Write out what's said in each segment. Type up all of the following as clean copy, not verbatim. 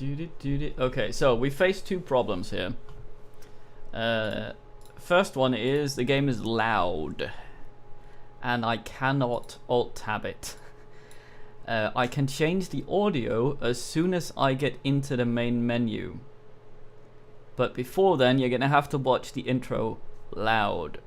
Okay, so we face two problems here. First one is the game is loud, and I cannot alt-tab it. I can change the audio as soon as I get into the main menu. But before then, you're gonna have to watch the intro loud.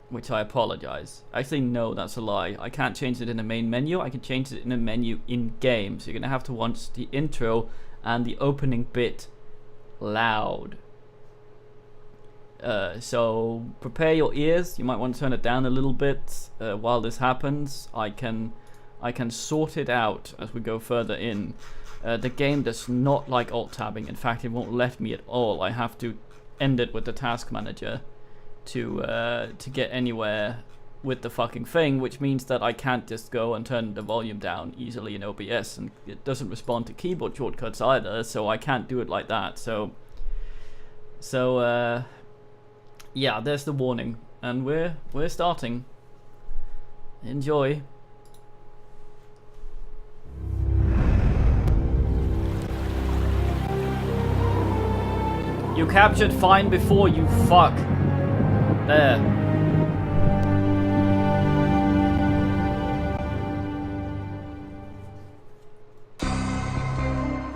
Which I apologize. Actually, no, that's a lie. I can't change it in the main menu. I can change it in the menu in-game. So you're gonna have to watch the intro and the opening bit loud. So prepare your ears. You might want to turn it down a little bit while this happens. I can sort it out as we go further in. The game does not like alt-tabbing. In fact, it won't let me at all. I have to end it with the task manager to get anywhere with the fucking thing, which means that I can't just go and turn the volume down easily in OBS, and it doesn't respond to keyboard shortcuts either, so I can't do it like that. So yeah, there's the warning, and we're starting. Enjoy. You captured fine before, you fuck. There.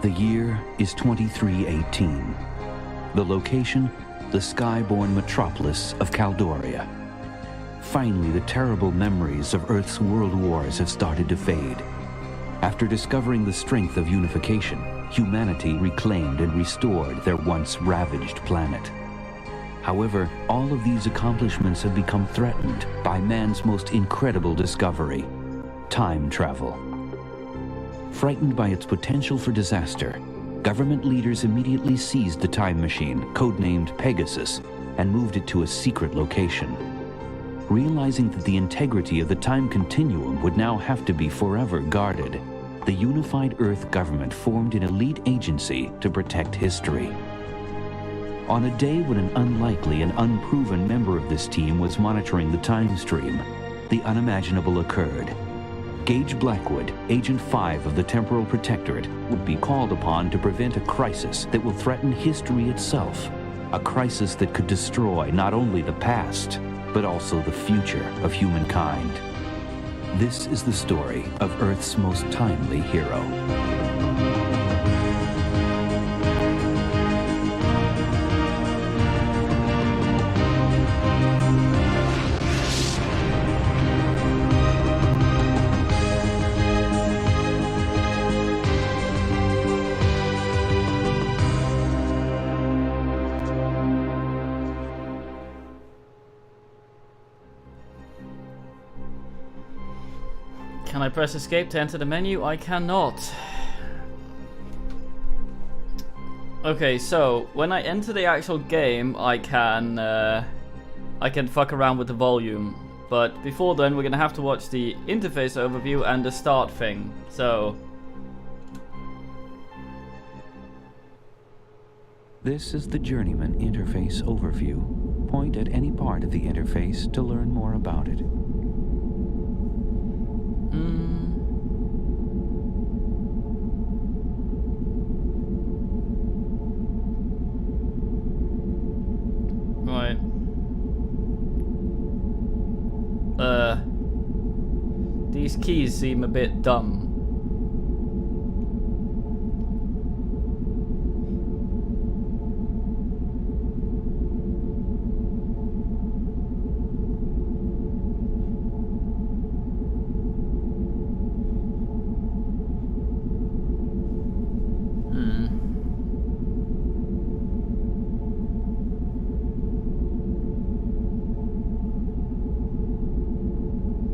The year is 2318. The location, the sky-born metropolis of Caldoria. Finally, the terrible memories of Earth's world wars have started to fade. After discovering the strength of unification, humanity reclaimed and restored their once ravaged planet. However, all of these accomplishments have become threatened by man's most incredible discovery: time travel. Frightened by its potential for disaster, government leaders immediately seized the time machine, codenamed Pegasus, and moved it to a secret location. Realizing that the integrity of the time continuum would now have to be forever guarded, the unified Earth government formed an elite agency to protect history. On a day when an unlikely and unproven member of this team was monitoring the time stream, the unimaginable occurred. Gage Blackwood, Agent 5 of the Temporal Protectorate, would be called upon to prevent a crisis that will threaten history itself. A crisis that could destroy not only the past, but also the future of humankind. This is the story of Earth's most timely hero. Can I press escape to enter the menu? I cannot. Okay, so when I enter the actual game, I can fuck around with the volume. But before then, we're gonna have to watch the interface overview and the start thing. So This is the Journeyman interface overview. Point at any part of the interface to learn more about it. Right. These keys seem a bit dumb.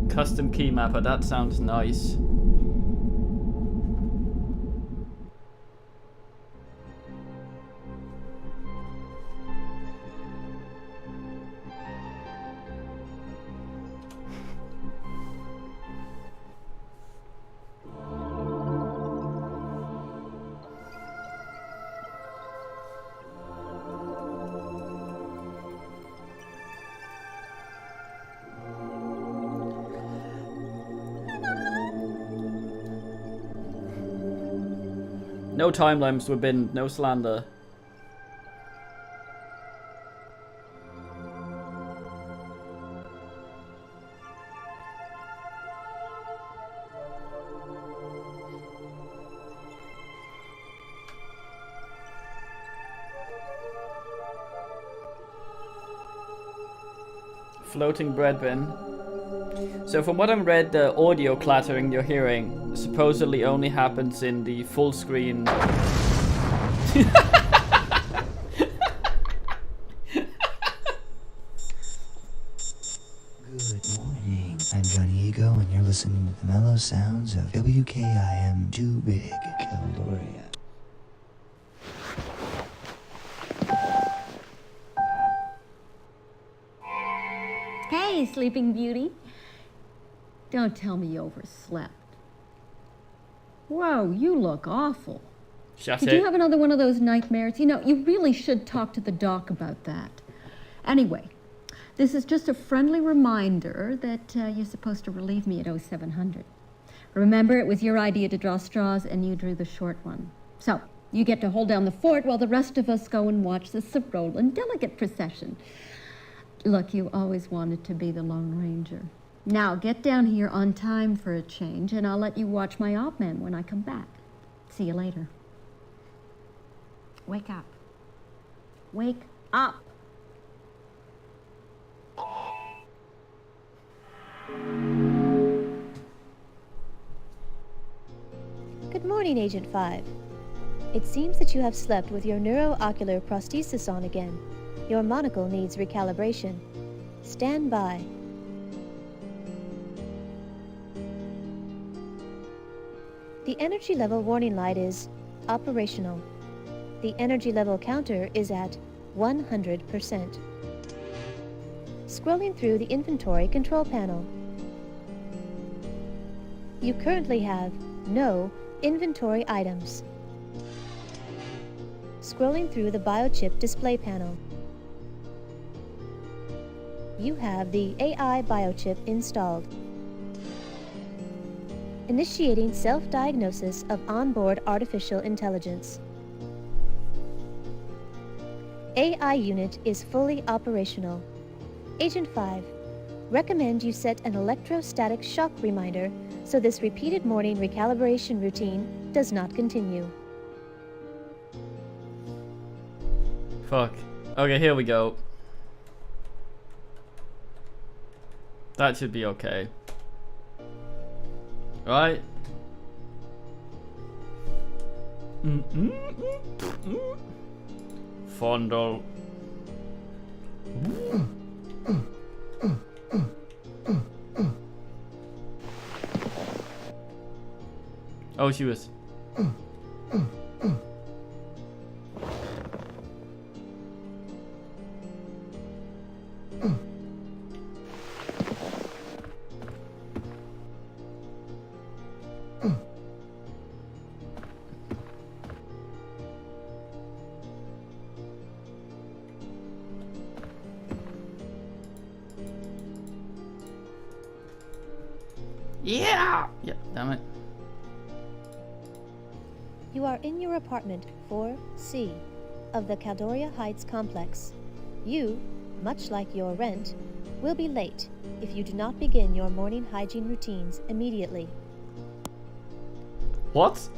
Custom key mapper, that sounds nice. No time lamps were binned, no slander. Floating bread bin. So from what I've read, the audio clattering you're hearing supposedly only happens in the full screen. Good morning. I'm Johnny Ego, and you're listening to the mellow sounds of WKIM Too Big, Caldoria. Hey, Sleeping Beauty. Don't tell me you overslept. Whoa, you look awful. Shut Did it. you have another one of those nightmares? You know, you really should talk to the doc about that. Anyway, this is just a friendly reminder that you're supposed to relieve me at 0700. Remember, it was your idea to draw straws, and you drew the short one. So, you get to hold down the fort while the rest of us go and watch the Sorolan delegate procession. Look, you always wanted to be the Lone Ranger. Now, get down here on time for a change, and I'll let you watch my op men when I come back. See you later. Wake up. Wake up. Good morning, Agent 5. It seems that you have slept with your neuroocular prosthesis on again. Your monocle needs recalibration. Stand by. The energy level warning light is operational. The energy level counter is at 100%. Scrolling through the inventory control panel. You currently have no inventory items. Scrolling through the biochip display panel. You have the AI biochip installed. Initiating self-diagnosis of onboard artificial intelligence. AI unit is fully operational. Agent 5, recommend you set an electrostatic shock reminder so this repeated morning recalibration routine does not continue. Fuck. Okay, here we go. That should be okay. Right? Fondle. Oh, she was. Yeah! Yeah, damn it. You are in your apartment 4C of the Caldoria Heights complex. You, much like your rent, will be late if you do not begin your morning hygiene routines immediately. What?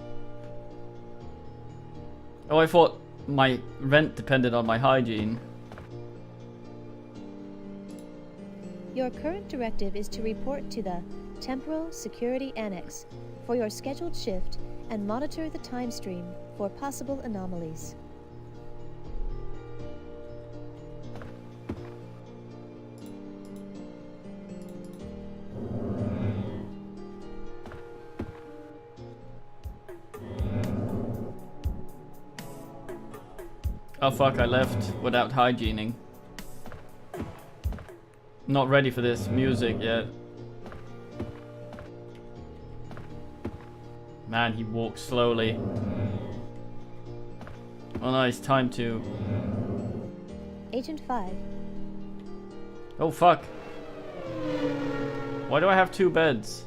Oh, I thought my rent depended on my hygiene. Your current directive is to report to the Temporal Security Annex for your scheduled shift and monitor the time stream for possible anomalies. Oh fuck, I left without hygiening. Not ready for this music yet. Man, he walks slowly. Well, no, it's time to... Agent 5. Oh fuck. Why do I have two beds?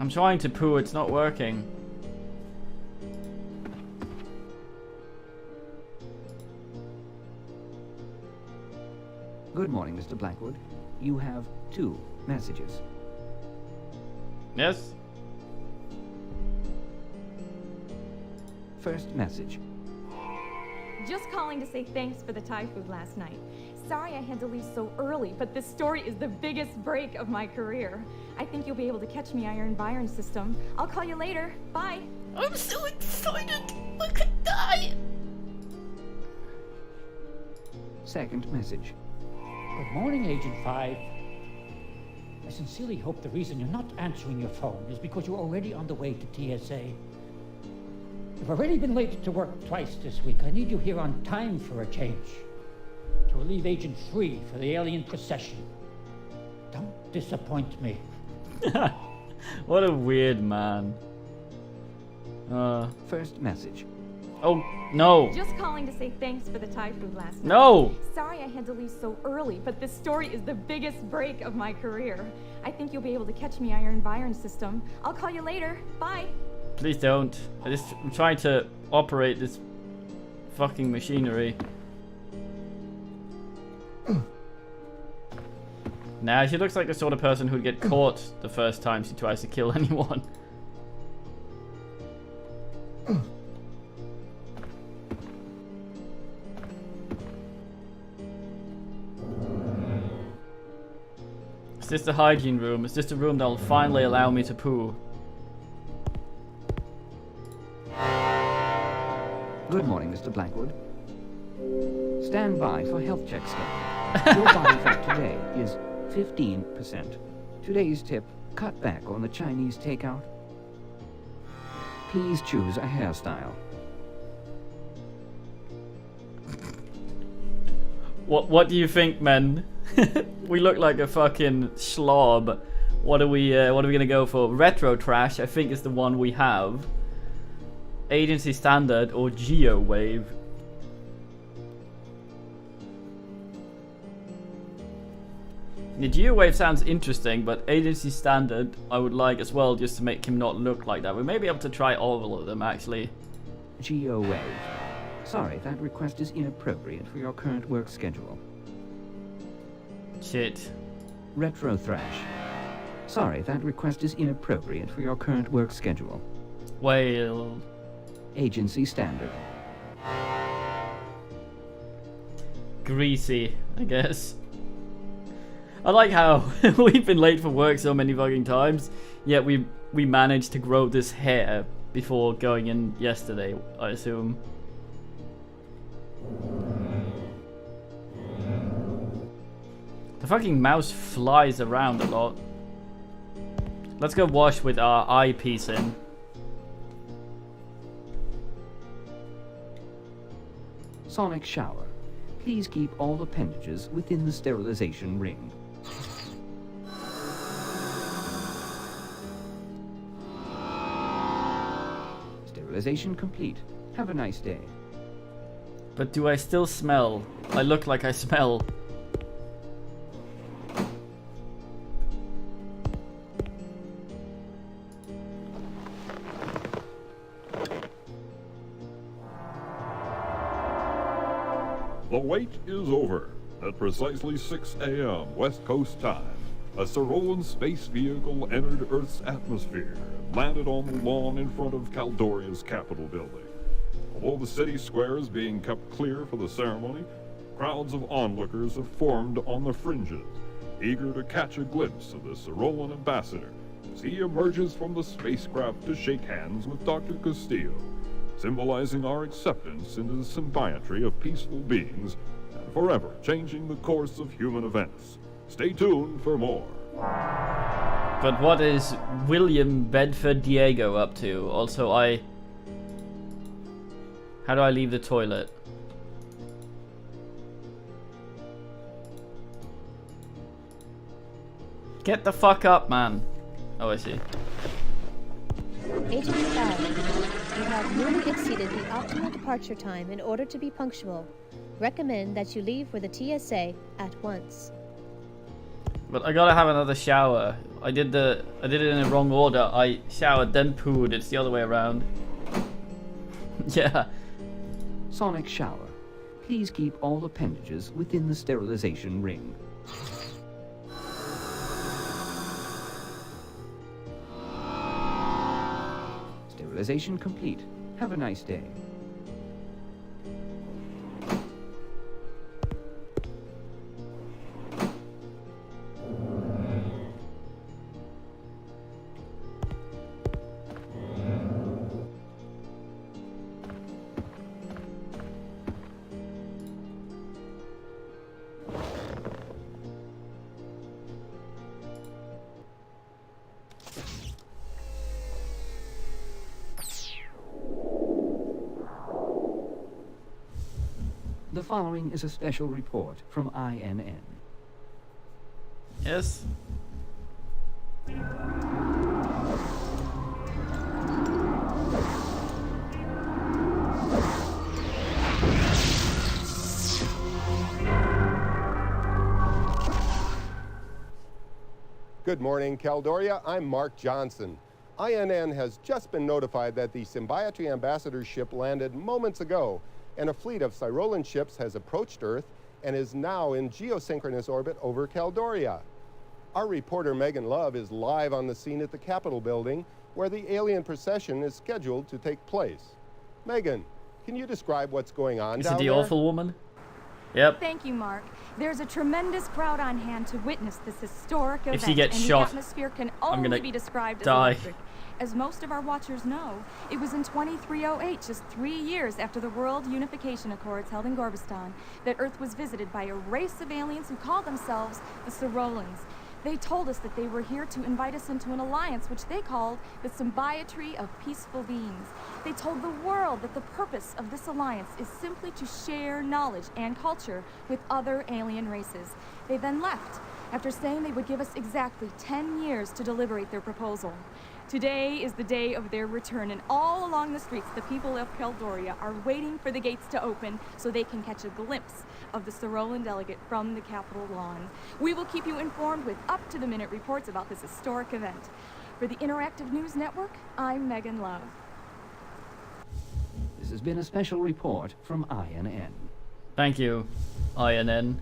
I'm trying to poo, it's not working. Good morning, Mr. Blackwood. You have 2 messages. Yes? First message. Just calling to say thanks for the Thai food last night. Sorry I had to leave so early, but this story is the biggest break of my career. I think you'll be able to catch me on your Byron system. I'll call you later. Bye. I'm so excited. I could die. Second message. Good morning, Agent 5. I sincerely hope the reason you're not answering your phone is because you're already on the way to TSA. You've already been late to work twice this week. I need you here on time for a change. To relieve Agent 3 for the alien procession. Don't disappoint me. What a weird man. First message. Oh, no. Just calling to say thanks for the Thai food last night. No. Sorry I had to leave so early, but this story is the biggest break of my career. I think you'll be able to catch me on your Byron system. I'll call you later. Bye. Please don't. I'm trying to operate this fucking machinery. Nah, she looks like the sort of person who'd get caught the first time she tries to kill anyone. Is this the hygiene room? Is this the room that'll finally allow me to poo? Good morning, Mr. Blackwood. Stand by for health check scan. Your body fat today is 15%. Today's tip, cut back on the Chinese takeout. Please choose a hairstyle. What do you think, men? We look like a fucking slob. What are we gonna go for? Retro trash, I think, is the one we have. Agency standard or Geo wave. The Geo wave sounds interesting, but agency standard I would like as well, just to make him not look like that. We may be able to try all of them actually. Geo wave. Sorry, that request is inappropriate for your current work schedule. Shit. Retro thrash. Sorry, that request is inappropriate for your current work schedule. Well. Agency standard. Greasy, I guess. I like how we've been late for work so many fucking times, yet we managed to grow this hair before going in yesterday, I assume. The fucking mouse flies around a lot. Let's go wash with our eyepiece in. Sonic shower. Please keep all appendages within the sterilization ring. Sterilization complete. Have a nice day. But do I still smell? I look like I smell. The wait is over. At precisely 6 a.m. West Coast time, a Cyrolan space vehicle entered Earth's atmosphere and landed on the lawn in front of Caldoria's Capitol building. Although the city square is being kept clear for the ceremony, crowds of onlookers have formed on the fringes, eager to catch a glimpse of the Cyrolan ambassador as he emerges from the spacecraft to shake hands with Dr. Castillo, symbolizing our acceptance into the symbiometry of peaceful beings and forever changing the course of human events. Stay tuned for more. But what is William Bedford Diego up to? Also, how do I leave the toilet? Get the fuck up, man. Oh, I see. Agent 5, you have newly exceeded the optimal departure time in order to be punctual. Recommend that you leave for the TSA at once. But I gotta have another shower. I did it in the wrong order. I showered, then pooed. It's the other way around. Yeah. Sonic shower. Please keep all appendages within the sterilization ring. Sterilization complete. Have a nice day. The following is a special report from INN. Yes. Good morning, Caldoria. I'm Mark Johnson. INN has just been notified that the Symbiotry Ambassador ship landed moments ago, and a fleet of Cyrolan ships has approached Earth and is now in geosynchronous orbit over Caldoria. Our reporter Megan Love is live on the scene at the Capitol building, where the alien procession is scheduled to take place. Megan, can you describe what's going on Is down it the there? awful woman? Yep. Thank you, Mark. There's a tremendous crowd on hand to witness this historic event. If she gets and shot, the atmosphere can I'm only gonna be described die. as electric. As most of our watchers know, it was in 2308, just 3 years after the World Unification Accords held in Gorbistan, that Earth was visited by a race of aliens who called themselves the Cyrolans. They told us that they were here to invite us into an alliance which they called the Symbiotry of Peaceful Beings. They told the world that the purpose of this alliance is simply to share knowledge and culture with other alien races. They then left, after saying they would give us exactly 10 years to deliberate their proposal. Today is the day of their return, and all along the streets, the people of Caldoria are waiting for the gates to open so they can catch a glimpse of the Cyrolan delegate from the Capitol lawn. We will keep you informed with up-to-the-minute reports about this historic event. For the Interactive News Network, I'm Megan Love. This has been a special report from INN. Thank you, INN.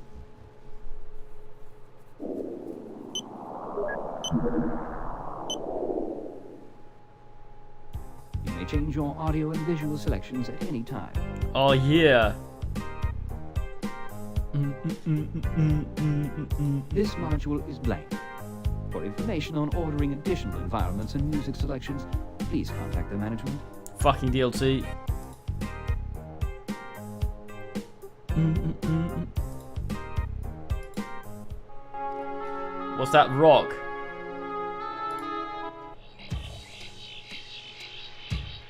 You may change your audio and visual selections at any time. Oh yeah. This module is blank. For information on ordering additional environments and music selections, please contact the management. Fucking DLC. What's that rock?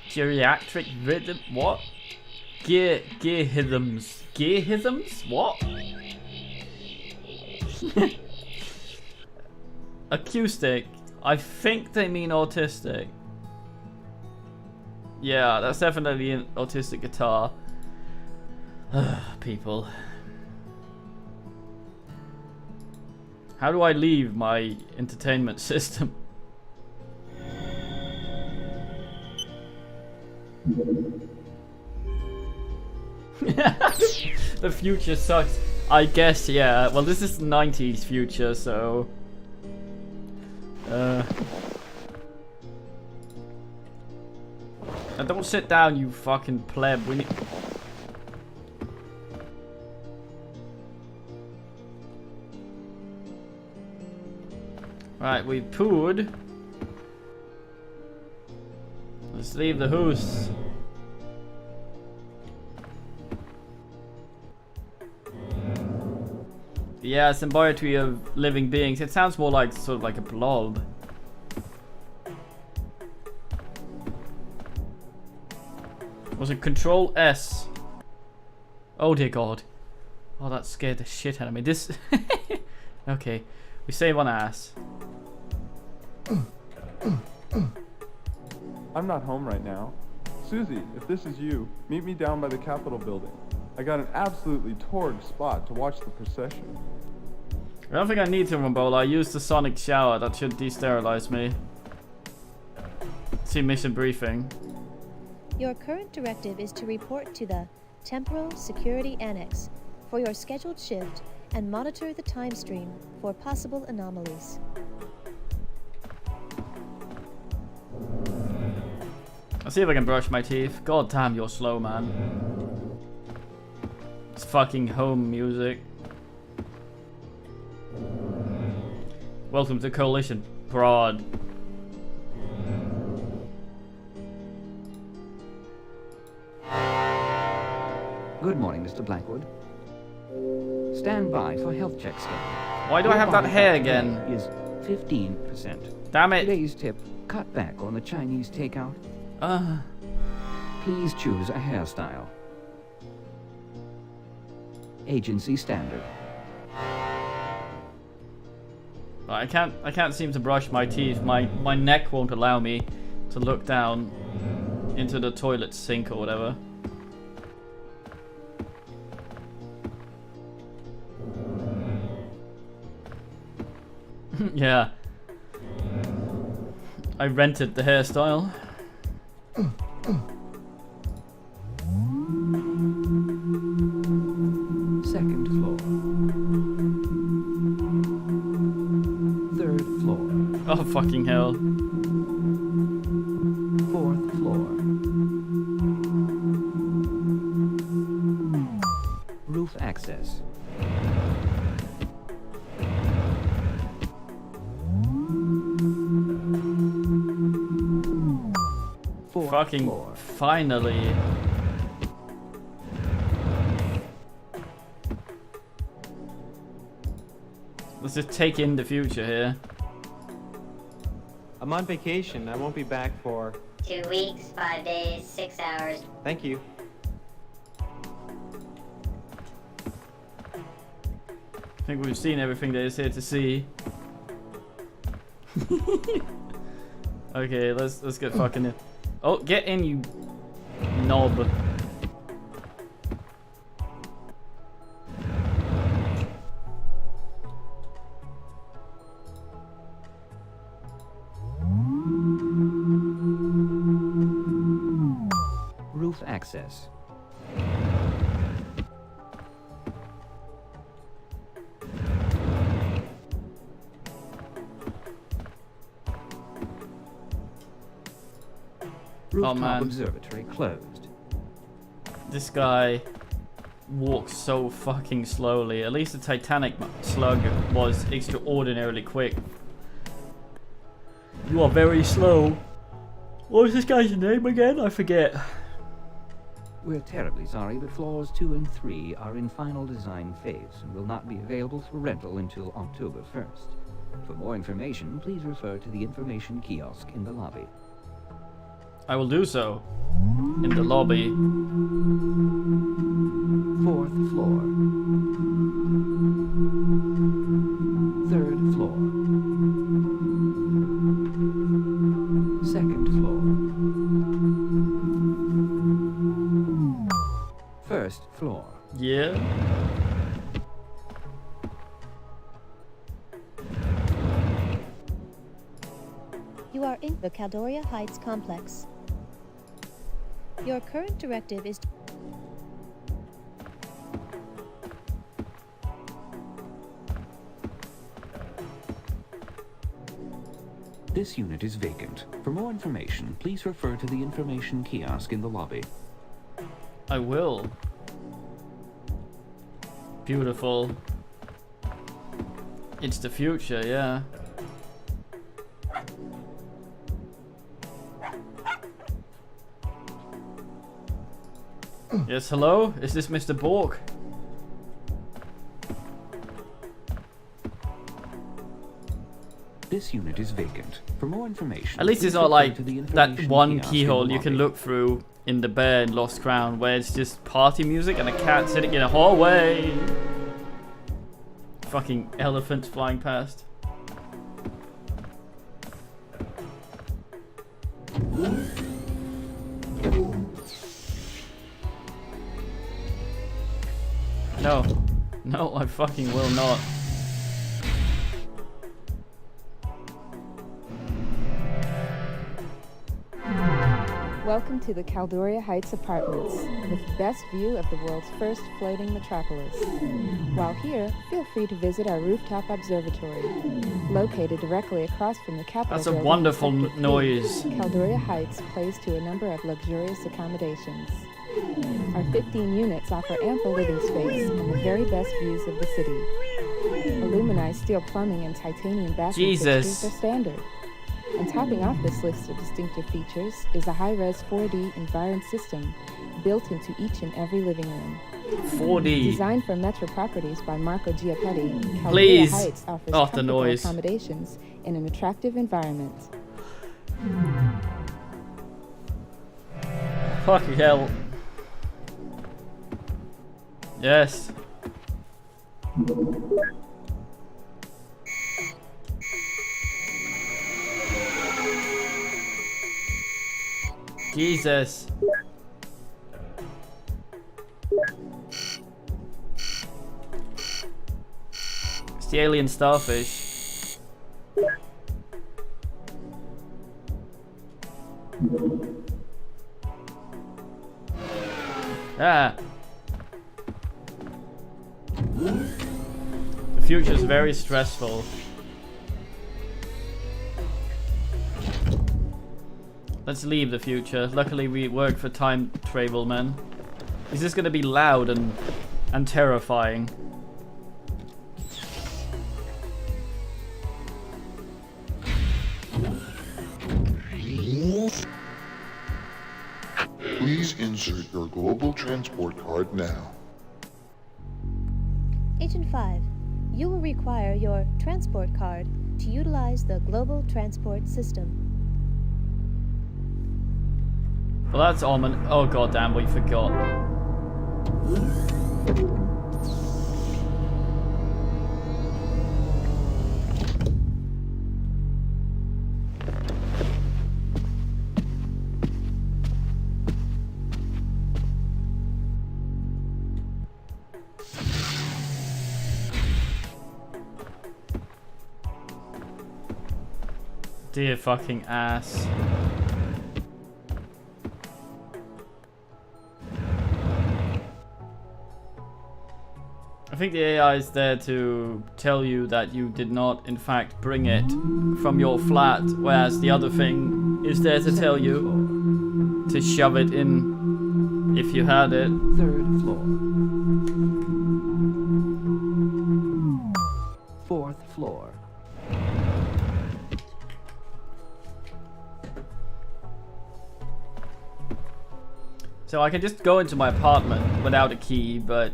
Geriatric rhythm? What? Gearrhythms. Gearrhythms? What? Acoustic. I think they mean autistic. Yeah, that's definitely an autistic guitar. People. How do I leave my entertainment system? The future sucks. I guess, yeah. Well, this is 90s future, so... Now don't sit down, you fucking pleb. We need... Right, we pooed. Let's leave the house. Yeah, symbiotry of living beings. It sounds more like sort of like a blob. Was it Control S? Oh dear God. Oh, that scared the shit out of me. This. Okay, we save on ass. I'm not home right now. Susie, if this is you, meet me down by the Capitol building. I got an absolutely torrid spot to watch the procession. I don't think I need to, Rumbola. I used the sonic shower. That should de-sterilize me. See mission briefing. Your current directive is to report to the Temporal Security Annex for your scheduled shift and monitor the time stream for possible anomalies. I'll see if I can brush my teeth. God damn, you're slow, man. It's fucking home music. Welcome to Coalition Broad. Good morning, Mr. Blackwood. Stand by for health check scan. Why do I have that hair again? Is 15%. Damn it. Today's tip, cut back on the Chinese takeout. Please choose a hairstyle. Agency standard. I can't seem to brush my teeth. My neck won't allow me to look down into the toilet sink or whatever. Yeah. I rented the hairstyle. Second floor. Third floor. Oh, fucking hell. Fourth floor. Roof access. Fourth Fucking floor. finally. Let's just take in the future here. I'm on vacation. I won't be back for... 2 weeks, 5 days, 6 hours. Thank you. I think we've seen everything there is here to see. Okay, let's get fucking in. Oh, get in, you knob. Roof access. Rooftop man. observatory closed. This guy walks so fucking slowly. At least the Titanic slug was extraordinarily quick. You are very slow. What was this guy's name again? I forget. We're terribly sorry, but floors 2 and 3 are in final design phase and will not be available for rental until October 1st. For more information, please refer to the information kiosk in the lobby. I will do so. In the lobby. 4th floor. 3rd floor. 2nd floor. 1st floor. Yeah. You are in the Caldoria Heights complex. Your current directive is to This unit is vacant. For more information, please refer to the information kiosk in the lobby. I will. Beautiful. It's the future, yeah. Yes, hello? Is this Mr. Bork? This unit is vacant. For more information, At least please it's not refer like to the that information one kiosk in the keyhole you can lobby. look through in The Bear and Lost Crown where it's just party music and a cat sitting in a hallway. Fucking elephants flying past. No. No, I fucking will not. Welcome to the Caldoria Heights Apartments, with the best view of the world's first floating metropolis. While here, feel free to visit our rooftop observatory. Located directly across from the Capitol That's a building, wonderful Sector noise. 3, Caldoria Heights plays to a number of luxurious accommodations. Our 15 units offer ample living space and the very best views of the city. Aluminized steel plumbing and titanium bathroom fixtures are standard. And topping off this list of distinctive features is a high-res 4D environment system built into each and every living room. 4D. Designed for metro properties by Marco Giappetti, Caldoria Please. Heights offers Off the comfortable noise. accommodations in an attractive environment. Fucking hell. Yes. Jesus. It's the alien starfish. Ah. The future is very stressful. Let's leave the future. Luckily we work for Time Travel Man. Is this gonna be loud and terrifying? Please insert your global transport card now. Agent 5, you will require your transport card to utilize the global transport system. Well, that's ominous. Oh goddamn, we forgot. Dear fucking ass. I think the AI is there to tell you that you did not, in fact, bring it from your flat, whereas the other thing is there to tell you to shove it in if you had it. 3rd floor. 4th floor. So I can just go into my apartment without a key, but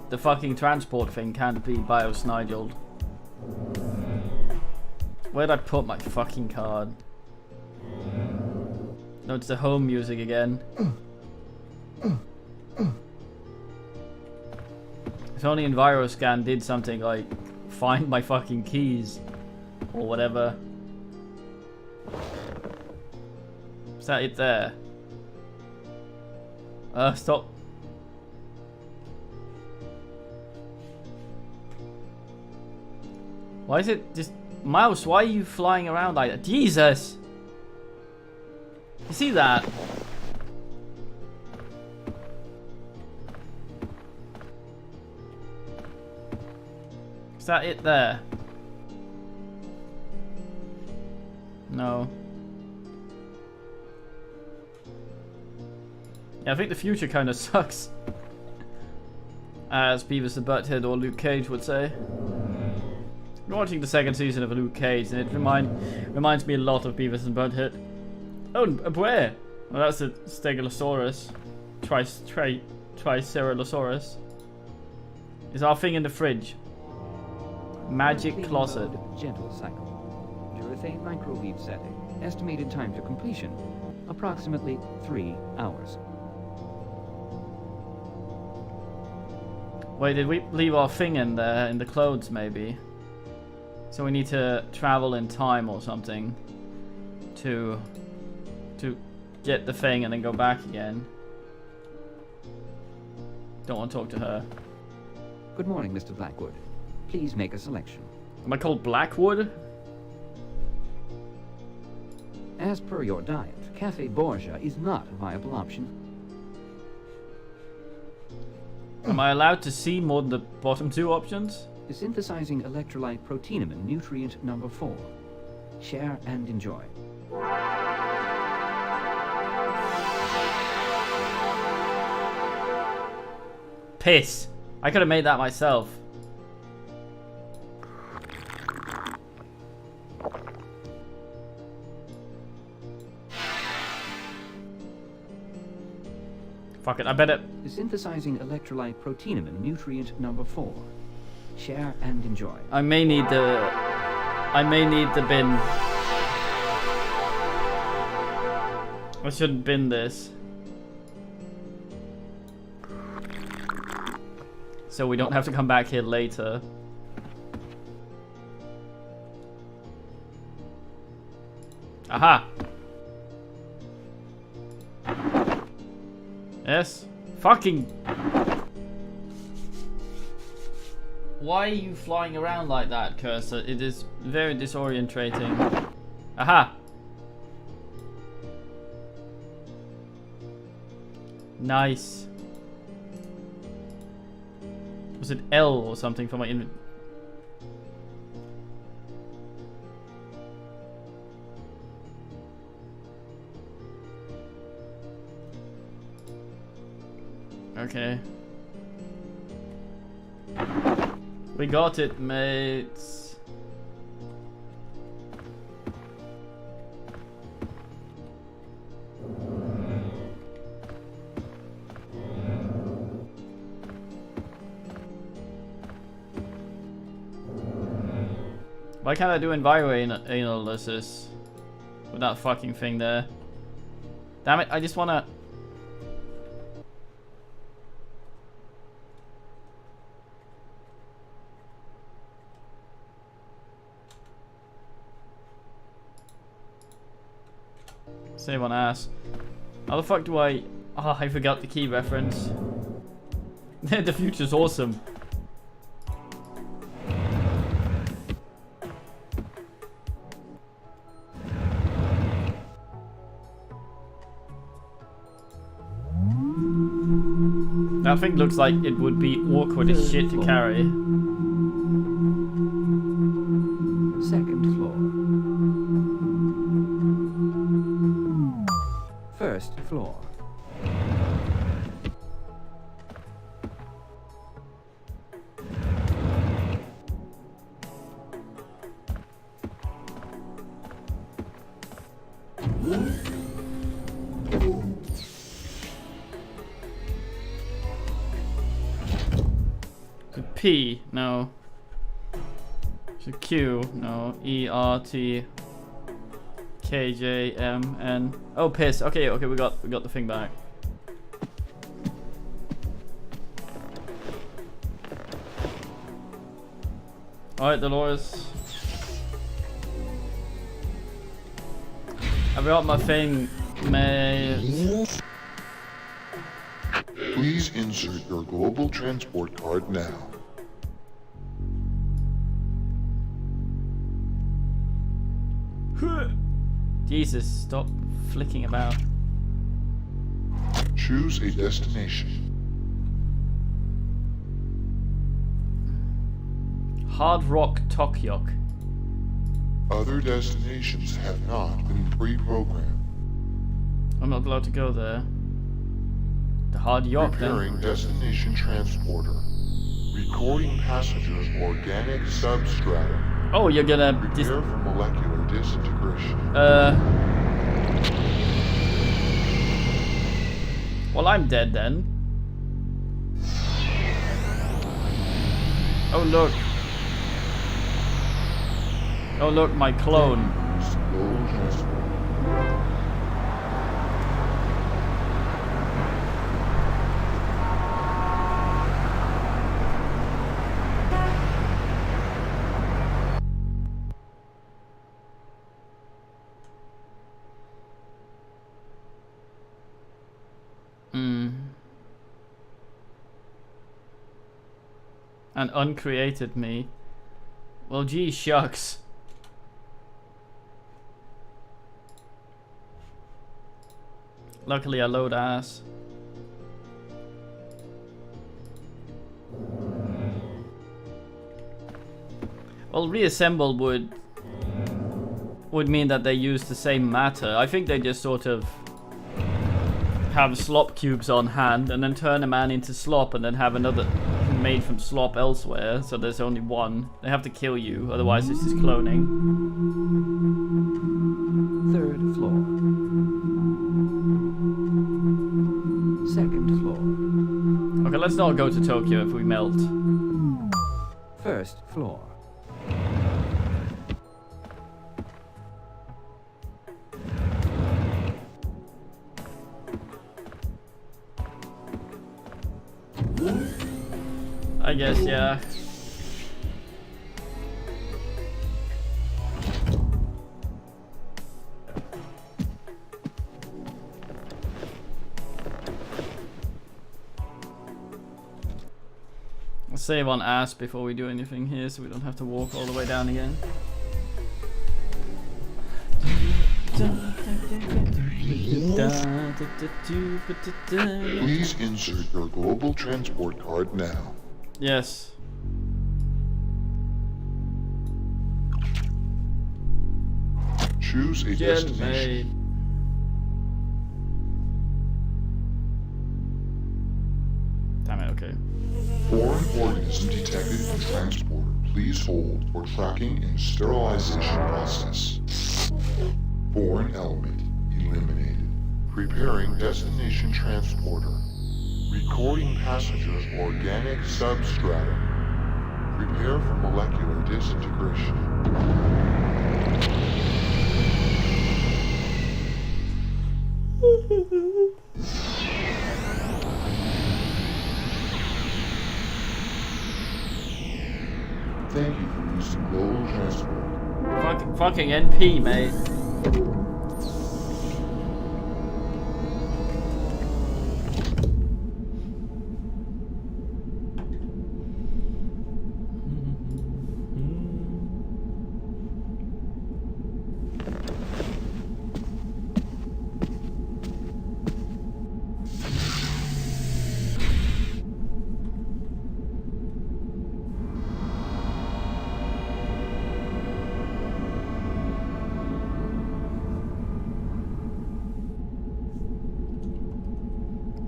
the fucking transport thing can't be biosnigeled. Where'd I put my fucking card? No, it's the home music again. If only EnviroScan did something like find my fucking keys or whatever. Is that it there? Stop. Why is it just... Mouse, why are you flying around like that? Jesus! You see that? Is that it there? No. Yeah, I think the future kind of sucks. As Beavis the Butthead or Luke Cage would say. I'm watching the 2nd season of Luke Cage, and it reminds me a lot of Beavis and Butthead. Oh, where? Well, that's a Stegosaurus. Triceratosaurus. Is our thing in the fridge? Magic closet. Gentle cycle. Urethane microweave setting. Estimated time to completion. Approximately 3 hours. Wait, did we leave our thing in there, in the clothes maybe? So we need to travel in time or something to get the thing and then go back again. Don't want to talk to her. Good morning, Mr. Blackwood. Please make a selection. Am I called Blackwood? As per your diet, Cafe Borgia is not a viable option. Am I allowed to see more than the bottom two options? Synthesizing electrolyte proteinumin nutrient number 4. Share and enjoy. Piss. I could have made that myself. Fuck it, I better... Synthesizing electrolyte proteinumin nutrient number 4. Share and enjoy. I may need the bin. I shouldn't bin this. So we don't have to come back here later. Aha! Yes? Fucking... Why are you flying around like that, cursor? It is very disorientating. Aha! Nice. Was it L or something for my inventory? Okay. We got it, mates. Why can't I do enviroanalysis with that fucking thing there? Damn it, I just wanna... Save on ass. How the fuck do I... Oh, I forgot the key reference. The future's awesome. That thing looks like it would be awkward as shit to carry. Second floor. First floor. P, no. So Q, no. E, R, T, K, J, M, N. Oh, piss. Okay, okay, we got the thing back. Alright, Dolores. I got my thing, mate. Please insert your global transport card now. Jesus, stop flicking about. Choose a destination. Hard Rock Tokyok. Other destinations have not been pre-programmed. I'm not allowed to go there. The Hard Yok Preparing then. destination transporter. Recording passengers organic substratum. Oh, you're gonna prepare for molecular disintegration. Well, I'm dead then. Oh look. Oh look, my clone. Slow transport. And uncreated me. Well, gee shucks. Luckily I load ass. Well, reassemble would mean that they use the same matter. I think they just sort of have slop cubes on hand and then turn a man into slop and then have another made from slop elsewhere, so there's only one. They have to kill you, otherwise this is cloning. 3rd floor. 2nd floor. Okay, let's not go to Tokyo if we melt. 1st floor. I guess, yeah. Let's save on ass before we do anything here so we don't have to walk all the way down again. Please insert your global transport card now. Yes. Choose a destination. Damn it, okay. Foreign organism detected in transporter. Please hold for tracking and sterilization process. Foreign element eliminated. Preparing destination transporter. Recording passengers organic substratum. Prepare for molecular disintegration. Thank you for using global transport. Fucking NP, mate.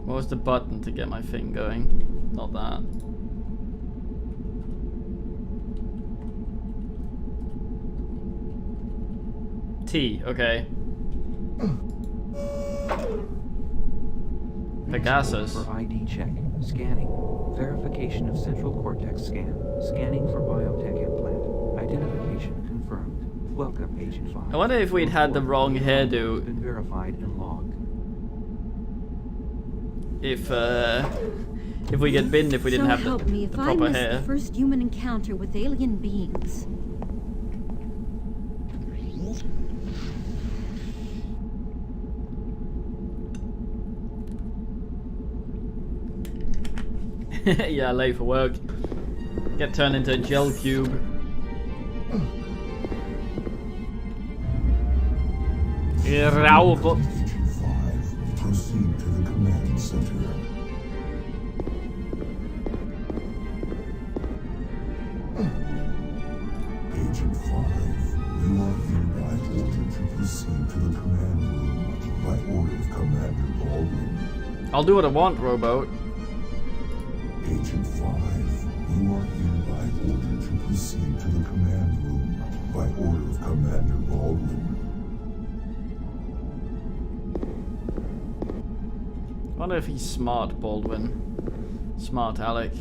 What was the button to get my thing going? Not that. T, okay. Pegasus. For ID check. Scanning. Verification of central cortex scan. Scanning for biotech implant. Identification confirmed. Welcome, Agent 5. I wonder if we'd had the wrong hairdo. Been verified and logged. If we get bitten, if we didn't So have help me the if I proper miss hair. the first human encounter with alien beings. Yeah, late for work. Get turned into a gel cube. Rauw. Proceed to the command center. Agent 5, you are hereby ordered to proceed to the command room by order of Commander Baldwin. I'll do what I want, rowboat. Agent 5, you are hereby ordered to proceed to the command room by order of Commander Baldwin. I wonder if he's smart, Baldwin. Smart Alec.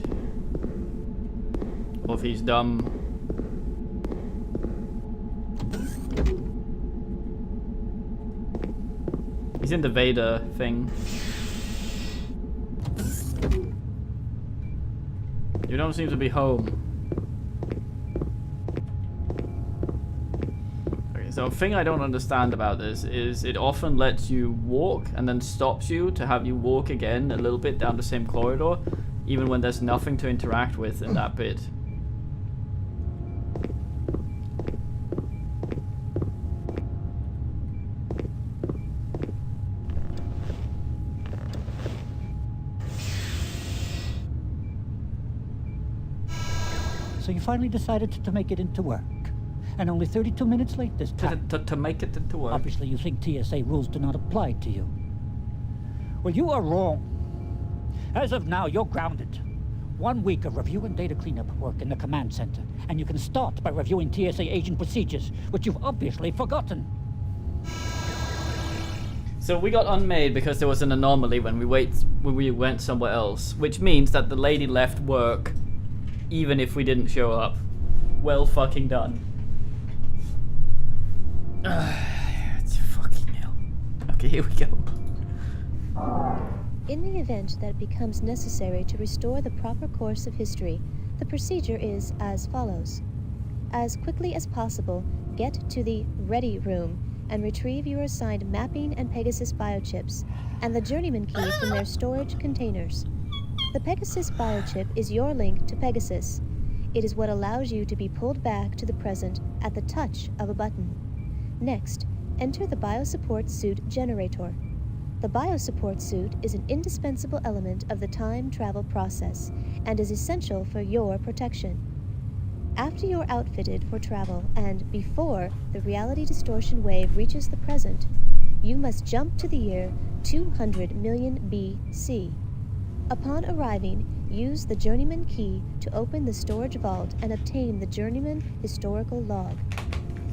Or if he's dumb. He's in the Vader thing. You don't seem to be home. Okay, so a thing I don't understand about this is it often lets you walk and then stops you to have you walk again a little bit down the same corridor, even when there's nothing to interact with in that bit. So you finally decided to make it into work. And only 32 minutes late this time. To make it into work. Obviously you think TSA rules do not apply to you. Well, you are wrong. As of now, you're grounded. 1 week of review and data cleanup work in the command center. And you can start by reviewing TSA agent procedures, which you've obviously forgotten. So we got unmade because there was an anomaly when we went somewhere else, which means that the lady left work even if we didn't show up. Well fucking done. It's fucking hell. Okay, here we go. In the event that it becomes necessary to restore the proper course of history, the procedure is as follows. As quickly as possible, get to the Ready Room and retrieve your assigned mapping and Pegasus biochips, and the Journeyman key from their storage containers. The Pegasus biochip is your link to Pegasus. It is what allows you to be pulled back to the present at the touch of a button. Next, enter the Biosupport Suit generator. The Biosupport Suit is an indispensable element of the time travel process and is essential for your protection. After you're outfitted for travel and before the reality distortion wave reaches the present, you must jump to the year 200 million BC. Upon arriving, use the Journeyman key to open the storage vault and obtain the Journeyman historical log.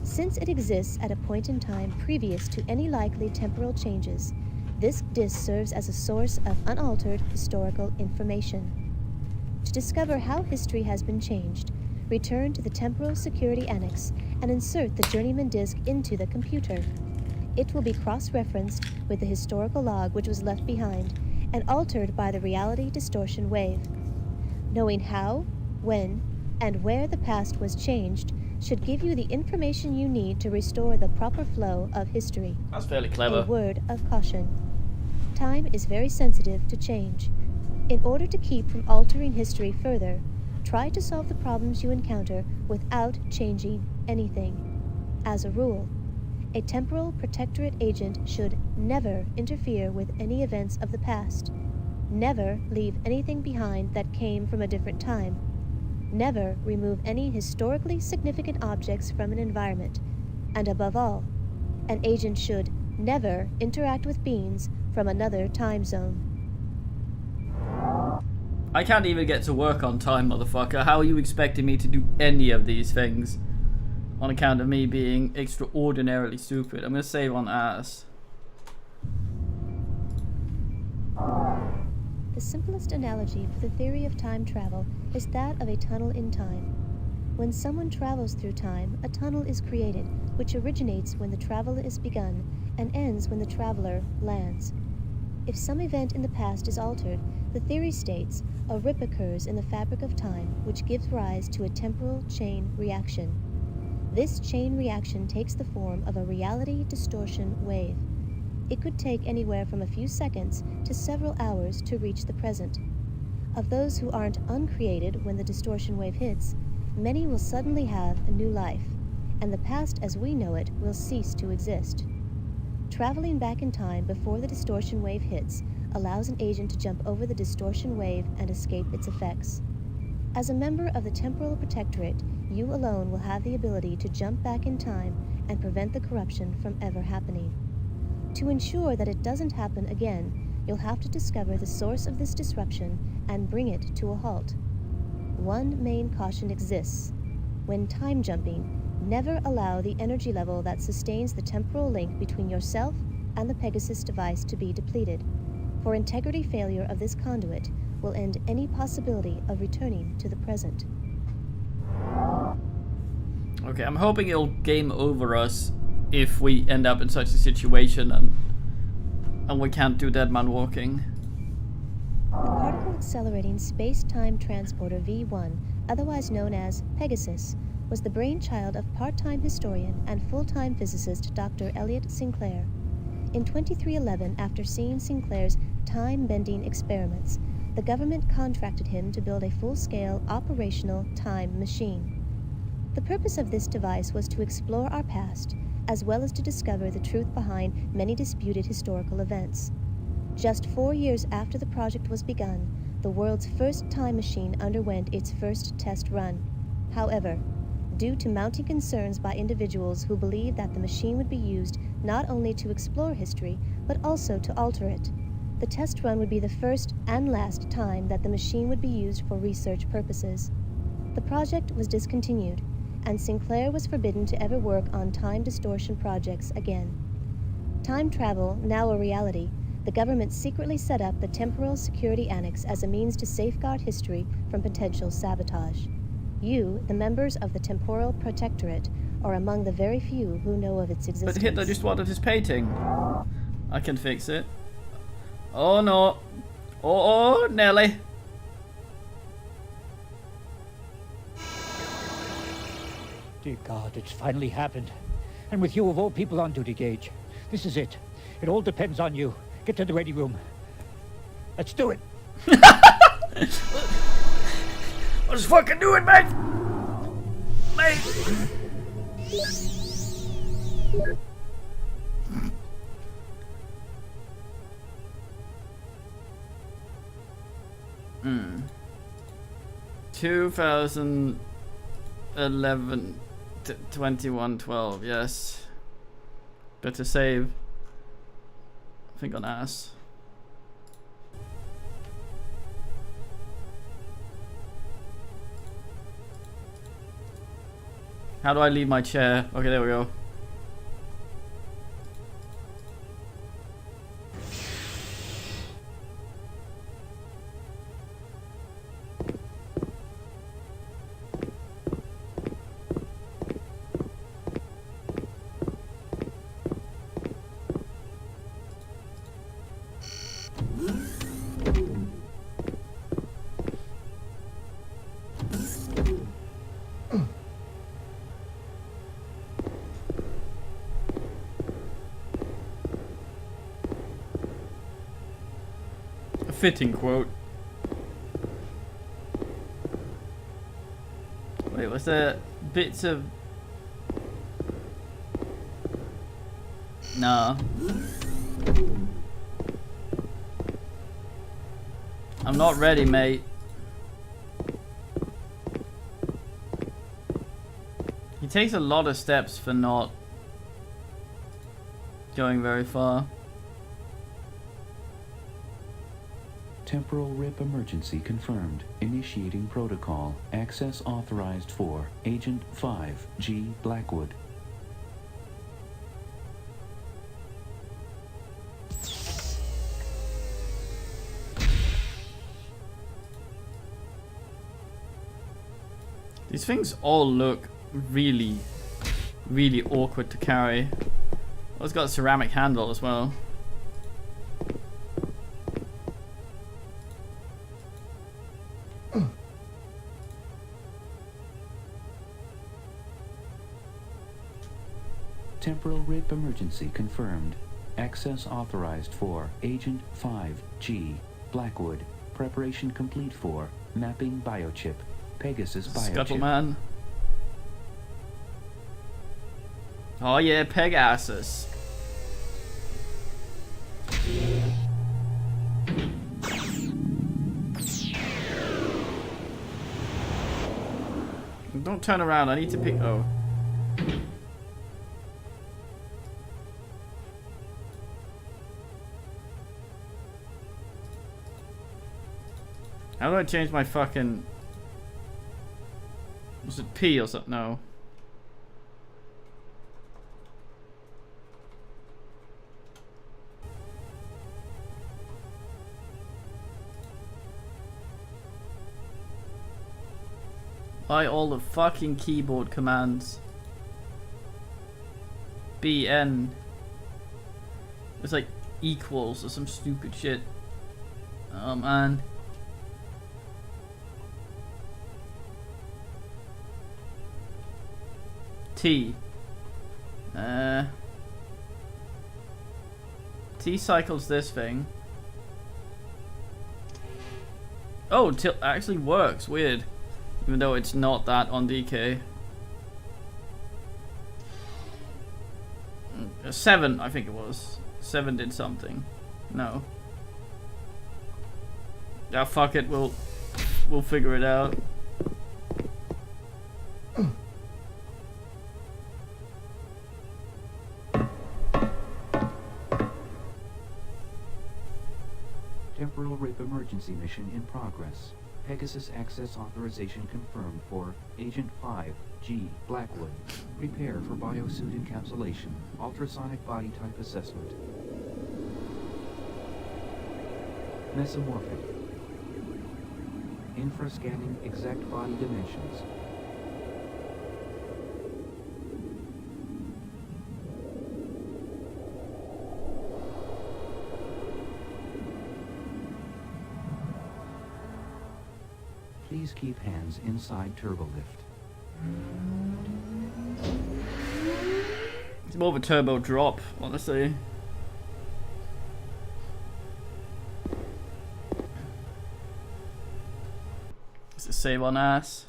Since it exists at a point in time previous to any likely temporal changes, this disk serves as a source of unaltered historical information. To discover how history has been changed, return to the Temporal Security Annex and insert the Journeyman disk into the computer. It will be cross-referenced with the historical log which was left behind and altered by the reality distortion wave. Knowing how, when, and where the past was changed should give you the information you need to restore the proper flow of history. That's fairly clever. A word of caution. Time is very sensitive to change. In order to keep from altering history further, try to solve the problems you encounter without changing anything. As a rule, a temporal protectorate agent should never interfere with any events of the past, never leave anything behind that came from a different time, never remove any historically significant objects from an environment, and above all, an agent should never interact with beings from another time zone. I can't even get to work on time, motherfucker. How are you expecting me to do any of these things? On account of me being extraordinarily stupid. I'm gonna save on ass. The simplest analogy for the theory of time travel is that of a tunnel in time. When someone travels through time, a tunnel is created, which originates when the travel is begun and ends when the traveler lands. If some event in the past is altered, the theory states a rip occurs in the fabric of time, which gives rise to a temporal chain reaction. This chain reaction takes the form of a reality distortion wave. It could take anywhere from a few seconds to several hours to reach the present. Of those who aren't uncreated when the distortion wave hits, many will suddenly have a new life, and the past as we know it will cease to exist. Traveling back in time before the distortion wave hits allows an agent to jump over the distortion wave and escape its effects. As a member of the Temporal Protectorate, you alone will have the ability to jump back in time and prevent the corruption from ever happening. To ensure that it doesn't happen again, you'll have to discover the source of this disruption and bring it to a halt. One main caution exists. When time jumping, never allow the energy level that sustains the temporal link between yourself and the Pegasus device to be depleted, for integrity failure of this conduit will end any possibility of returning to the present. Okay, I'm hoping it'll game over us if we end up in such a situation and we can't do dead man walking. The particle accelerating space-time transporter V1, otherwise known as Pegasus, was the brainchild of part-time historian and full-time physicist Dr. Elliot Sinclair. In 2311, after seeing Sinclair's time-bending experiments, the government contracted him to build a full-scale operational time machine. The purpose of this device was to explore our past, as well as to discover the truth behind many disputed historical events. Just 4 years after the project was begun, the world's first time machine underwent its first test run. However, due to mounting concerns by individuals who believe that the machine would be used not only to explore history, but also to alter it, the test run would be the first and last time that the machine would be used for research purposes. The project was discontinued, and Sinclair was forbidden to ever work on time distortion projects again. Time travel, now a reality, the government secretly set up the Temporal Security Annex as a means to safeguard history from potential sabotage. You, the members of the Temporal Protectorate, are among the very few who know of its existence. But Hitler just wanted his painting. I can fix it. Oh no. Oh, Nelly. Dear God, it's finally happened. And with you of all people on duty, Gage. This is it. It all depends on you. Get to the ready room. Let's do it. Let's fucking do it, mate. Mate. Hmm. 2011 2112, yes. Better save. I think on ass. How do I leave my chair? Okay, there we go. Fitting quote. Wait, was there bits of... Nah. I'm not ready, mate. He takes a lot of steps for not going very far. Temporal rip emergency confirmed. Initiating protocol. Access authorized for Agent 5, G. Blackwood. These things all look really, really awkward to carry. Oh, it's got a ceramic handle as well. Temporal rip emergency confirmed. Access authorized for Agent 5, G. Blackwood. Preparation complete for mapping biochip. Pegasus biochip. Scuttleman. Oh yeah, Pegasus. Don't turn around, I need to pick... Oh. How do I change my fucking... Was it P or something? No. Why all the fucking keyboard commands? BN. It's like equals or some stupid shit. Oh man. T. T cycles this thing. Oh, tilt actually works. Weird. Even though it's not that on DK. 7, I think it was. 7 did something. No. Yeah, fuck it. We'll figure it out. Temporal Rip emergency mission in progress. Pegasus access authorization confirmed for Agent 5, G. Blackwood. Prepare for biosuit encapsulation. Ultrasonic body type assessment. Mesomorphic. Infrascanning exact body dimensions. Please keep hands inside turbolift. It's more of a turbo drop, honestly. Does it save on ass?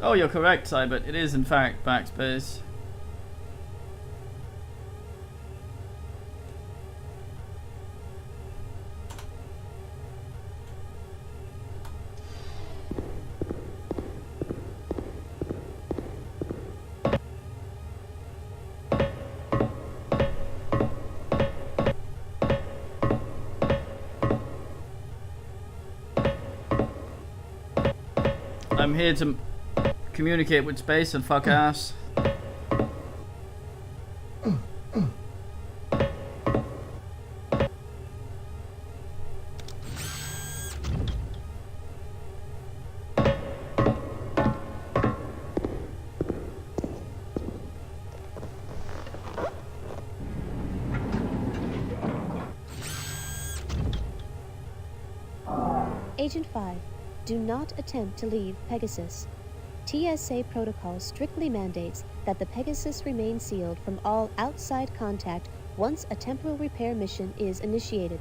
Oh, you're correct, Cybert. It is in fact backspace. I'm here to communicate with space and fuck ass. Agent 5, do not attempt to leave Pegasus. TSA protocol strictly mandates that the Pegasus remain sealed from all outside contact once a temporal repair mission is initiated.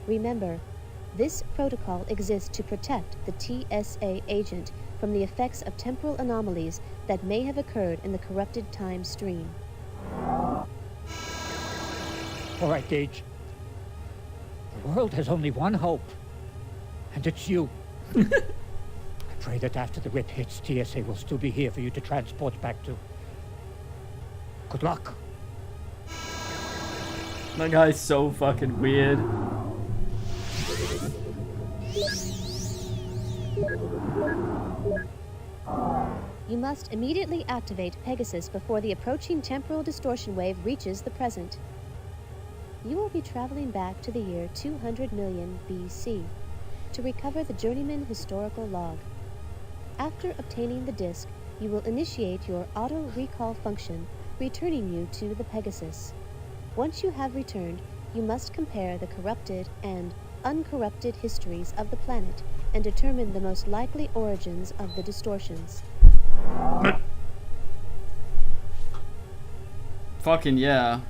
Remember, this protocol exists to protect the TSA agent from the effects of temporal anomalies that may have occurred in the corrupted time stream. All right, Gage. The world has only one hope, and it's you. I pray that after the rip hits, TSA will still be here for you to transport back to. Good luck. That guy's so fucking weird. You must immediately activate Pegasus before the approaching temporal distortion wave reaches the present. You will be traveling back to the year 200 million BC to recover the Journeyman historical log. After obtaining the disk, you will initiate your auto-recall function, returning you to the Pegasus. Once you have returned, you must compare the corrupted and uncorrupted histories of the planet and determine the most likely origins of the distortions. Fucking yeah.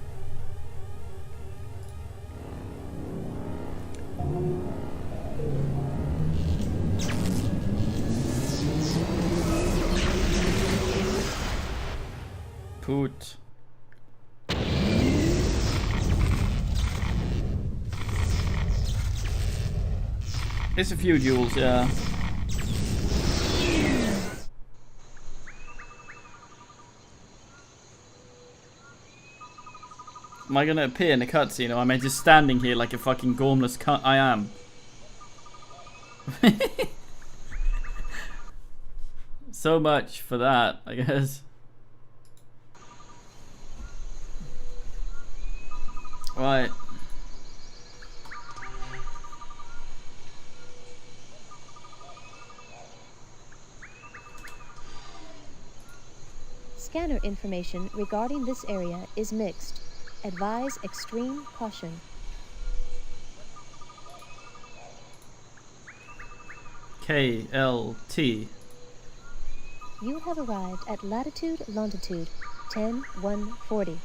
Put. It's a few duels, yeah. Am I gonna appear in a cutscene, or am I just standing here like a fucking gormless cunt? I am. So much for that, I guess. Right. Scanner information regarding this area is mixed. Advise extreme caution. KLT. You have arrived at latitude-longitude 10-140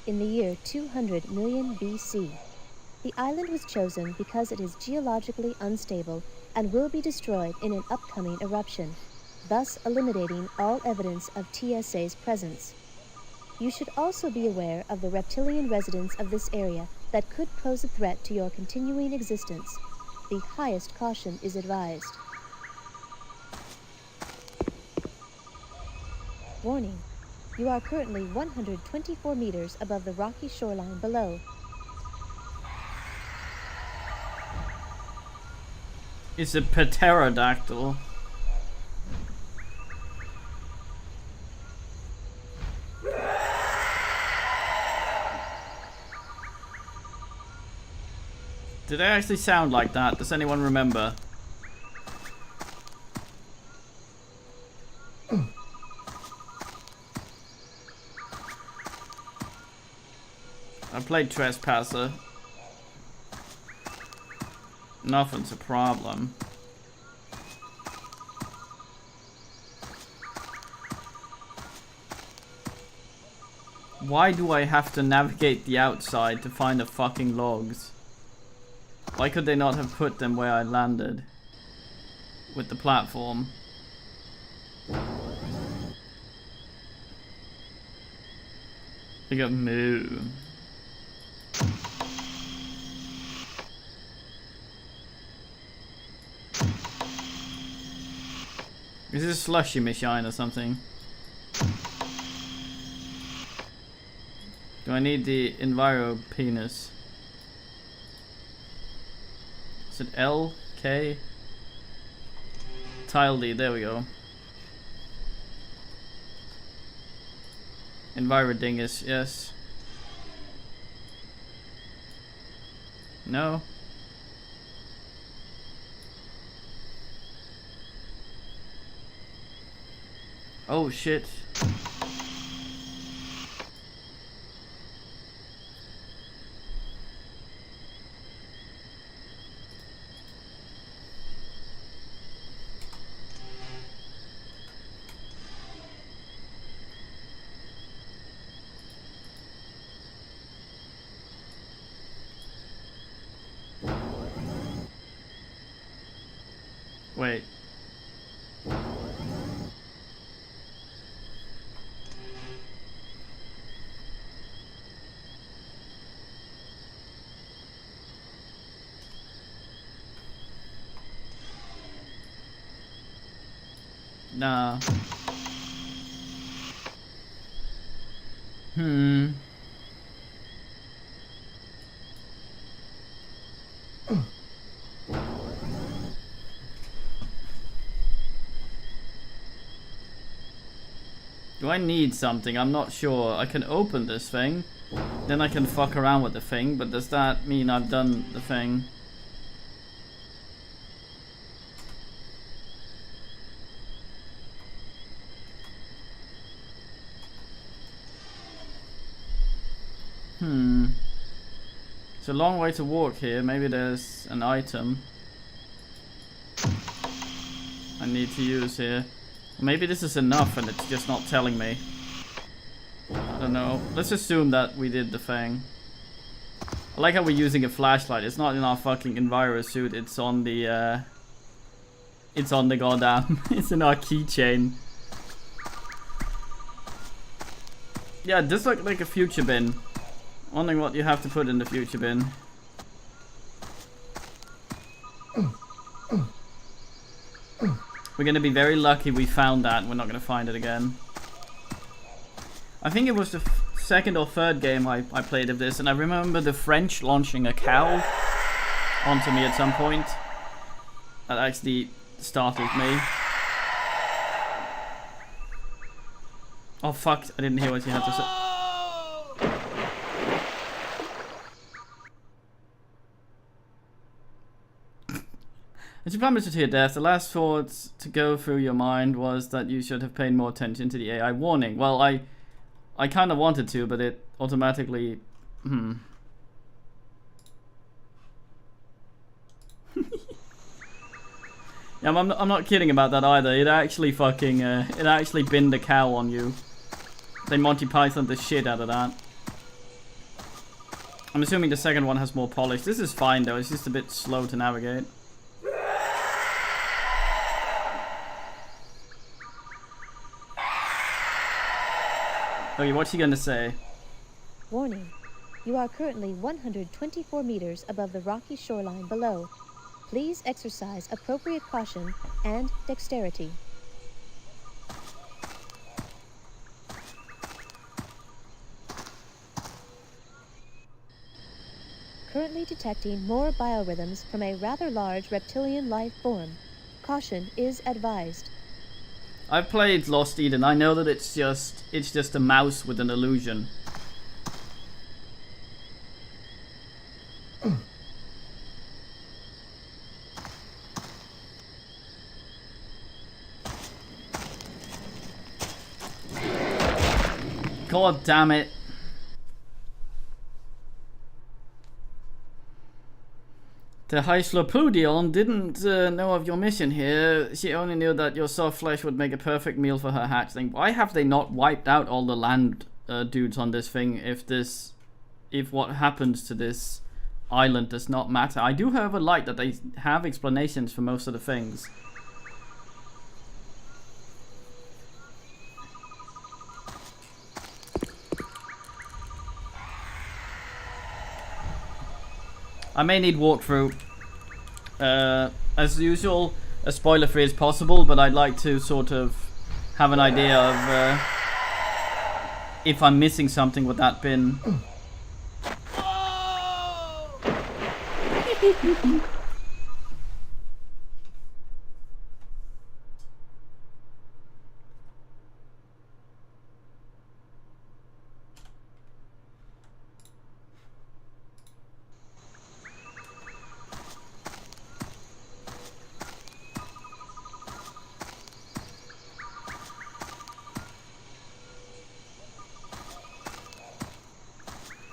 in the year 200 million BC. The island was chosen because it is geologically unstable and will be destroyed in an upcoming eruption, thus eliminating all evidence of TSA's presence. You should also be aware of the reptilian residents of this area that could pose a threat to your continuing existence. The highest caution is advised. Warning. You are currently 124 meters above the rocky shoreline below. It's a pterodactyl. Did they actually sound like that? Does anyone remember? I played Trespasser. Nothing's a problem. Why do I have to navigate the outside to find the fucking logs? Why could they not have put them where I landed? With the platform. I got moo. Is this a slushy machine or something? Do I need the Enviro penis? Is it L? K? Tile D, there we go. Envirodingus, yes. No. Oh shit. Wait. Nah. Do I need something? I'm not sure. I can open this thing. Then I can fuck around with the thing, but does that mean I've done the thing? It's a long way to walk here. Maybe there's an item I need to use here. Maybe this is enough and it's just not telling me. I don't know. Let's assume that we did the thing. I like how we're using a flashlight. It's not in our fucking Enviro suit. It's on the goddamn. It's in our keychain. Yeah, this looks like a future bin. Wondering what you have to put in the future bin. We're gonna be very lucky we found that. We're not gonna find it again. I think it was the second or third game I played of this, and I remember the French launching a cow onto me at some point. That actually startled me. Oh fuck, I didn't hear what you had to say. As you plummeted to your death, the last thoughts to go through your mind was that you should have paid more attention to the AI warning. Well, I kind of wanted to, but it automatically... Yeah, I'm not kidding about that either. It actually fucking... it actually binned a cow on you. They Monty Python the shit out of that. I'm assuming the second one has more polish. This is fine though, it's just a bit slow to navigate. Okay, what's he gonna say? Warning. You are currently 124 meters above the rocky shoreline below. Please exercise appropriate caution and dexterity. currently detecting more biorhythms from a rather large reptilian life form. Caution is advised. I've played Lost Eden. I know that it's just a mouse with an illusion. God damn it. The Hyslopodion didn't know of your mission here. She only knew that your soft flesh would make a perfect meal for her hatchling. Why have they not wiped out all the land dudes on this thing if what happens to this island does not matter? I do however like that they have explanations for most of the things. I may need walkthrough. As usual, as spoiler free as possible, but I'd like to sort of have an idea of if I'm missing something with that bin.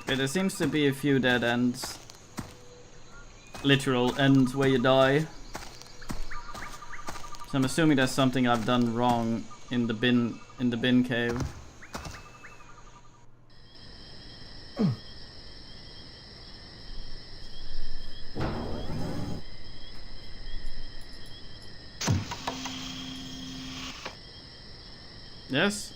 Okay, there seems to be a few dead ends. Literal ends where you die. So I'm assuming there's something I've done wrong in the bin cave. Yes?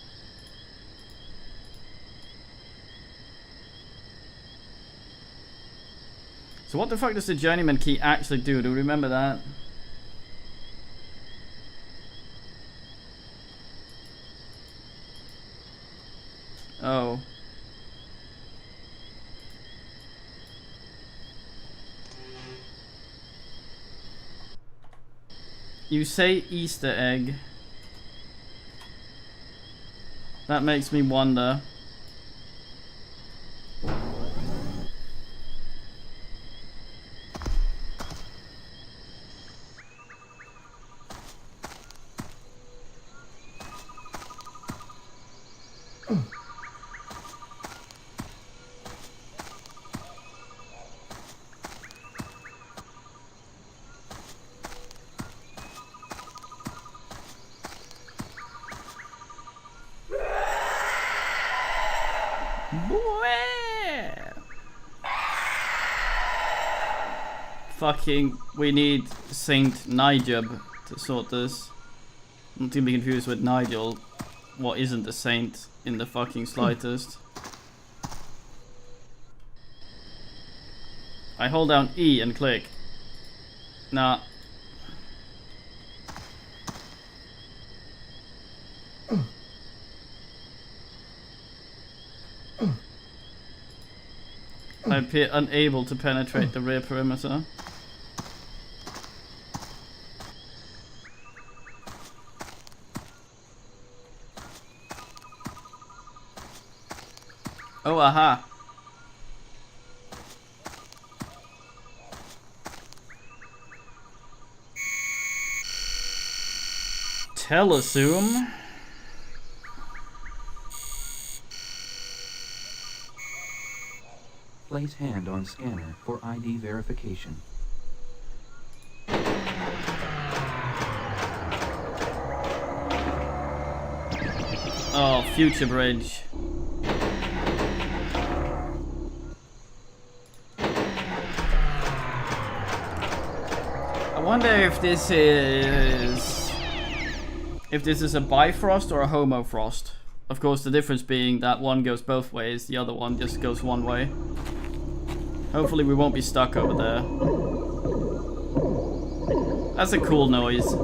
So what the fuck does the Journeyman key actually do? Do you remember that? Oh. You say Easter egg. That makes me wonder. Fucking, we need Saint Nigel to sort this. Not to be confused with Nigel, what isn't a saint in the fucking slightest. I hold down E and click. Nah. I appear unable to penetrate the rear perimeter. Oh, aha. Telesume. Place hand on scanner for ID verification. Oh, future bridge. I wonder if this is a Bifrost or a Homofrost. Of course, the difference being that one goes both ways, the other one just goes one way. Hopefully we won't be stuck over there. That's a cool noise.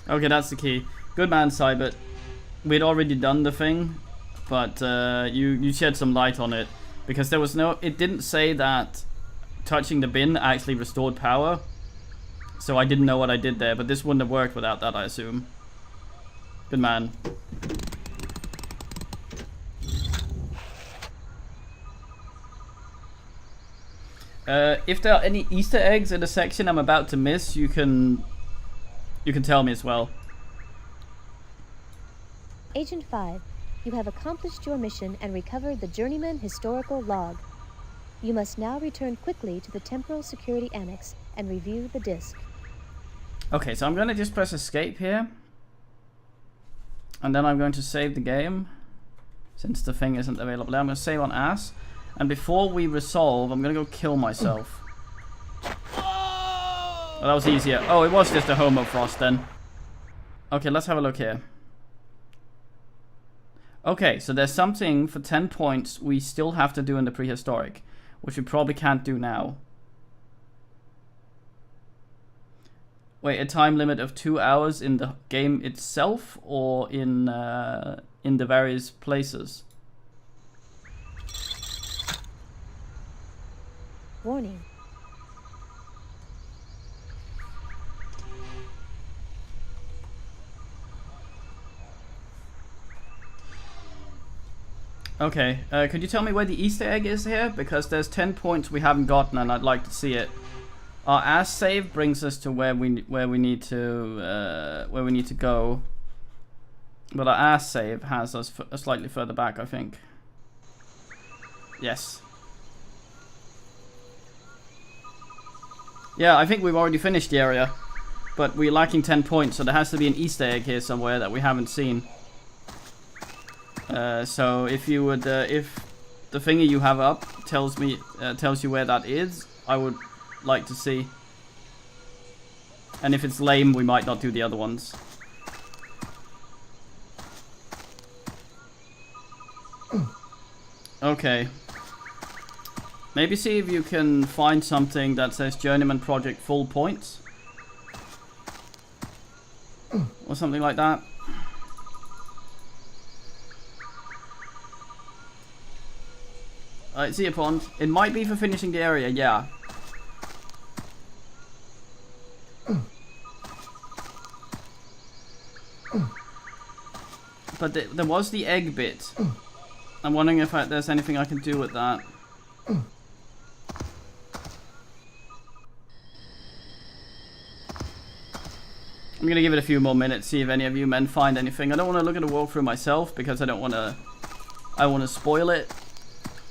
Okay, that's the key. Good man, Cybert. We'd already done the thing, but you shed some light on it. Because there was no... It didn't say that touching the bin actually restored power. So I didn't know what I did there, but this wouldn't have worked without that, I assume. Good man. If there are any Easter eggs in the section I'm about to miss, you can tell me as well. Agent 5, you have accomplished your mission and recovered the Journeyman historical log. You must now return quickly to the Temporal Security Annex and review the disk. Okay, so I'm going to just press escape here. And then I'm going to save the game. Since the thing isn't available there, I'm going to save on ass. And before we resolve, I'm going to go kill myself. Oh, that was easier. Oh, it was just a Homo Frost then. Okay, let's have a look here. Okay, so there's something for 10 points we still have to do in the prehistoric, which we probably can't do now. Wait, a time limit of 2 hours in the game itself, or in the various places? Warning. Okay, could you tell me where the Easter egg is here? Because there's 10 points we haven't gotten and I'd like to see it. Our ass save brings us to where we need to go. But our ass save has us slightly further back, I think. Yes. Yeah, I think we've already finished the area. But we're lacking 10 points, so there has to be an Easter egg here somewhere that we haven't seen. So if you would, if the finger you have up tells you where that is, I would like to see. And if it's lame, we might not do the other ones. Okay. Maybe see if you can find something that says Journeyman Project full points. Or something like that. Alright, see a pond. It might be for finishing the area, yeah. But there was the egg bit. I'm wondering if there's anything I can do with that. I'm gonna give it a few more minutes, see if any of you men find anything. I don't want to look at the walkthrough myself because I don't want to. I want to spoil it.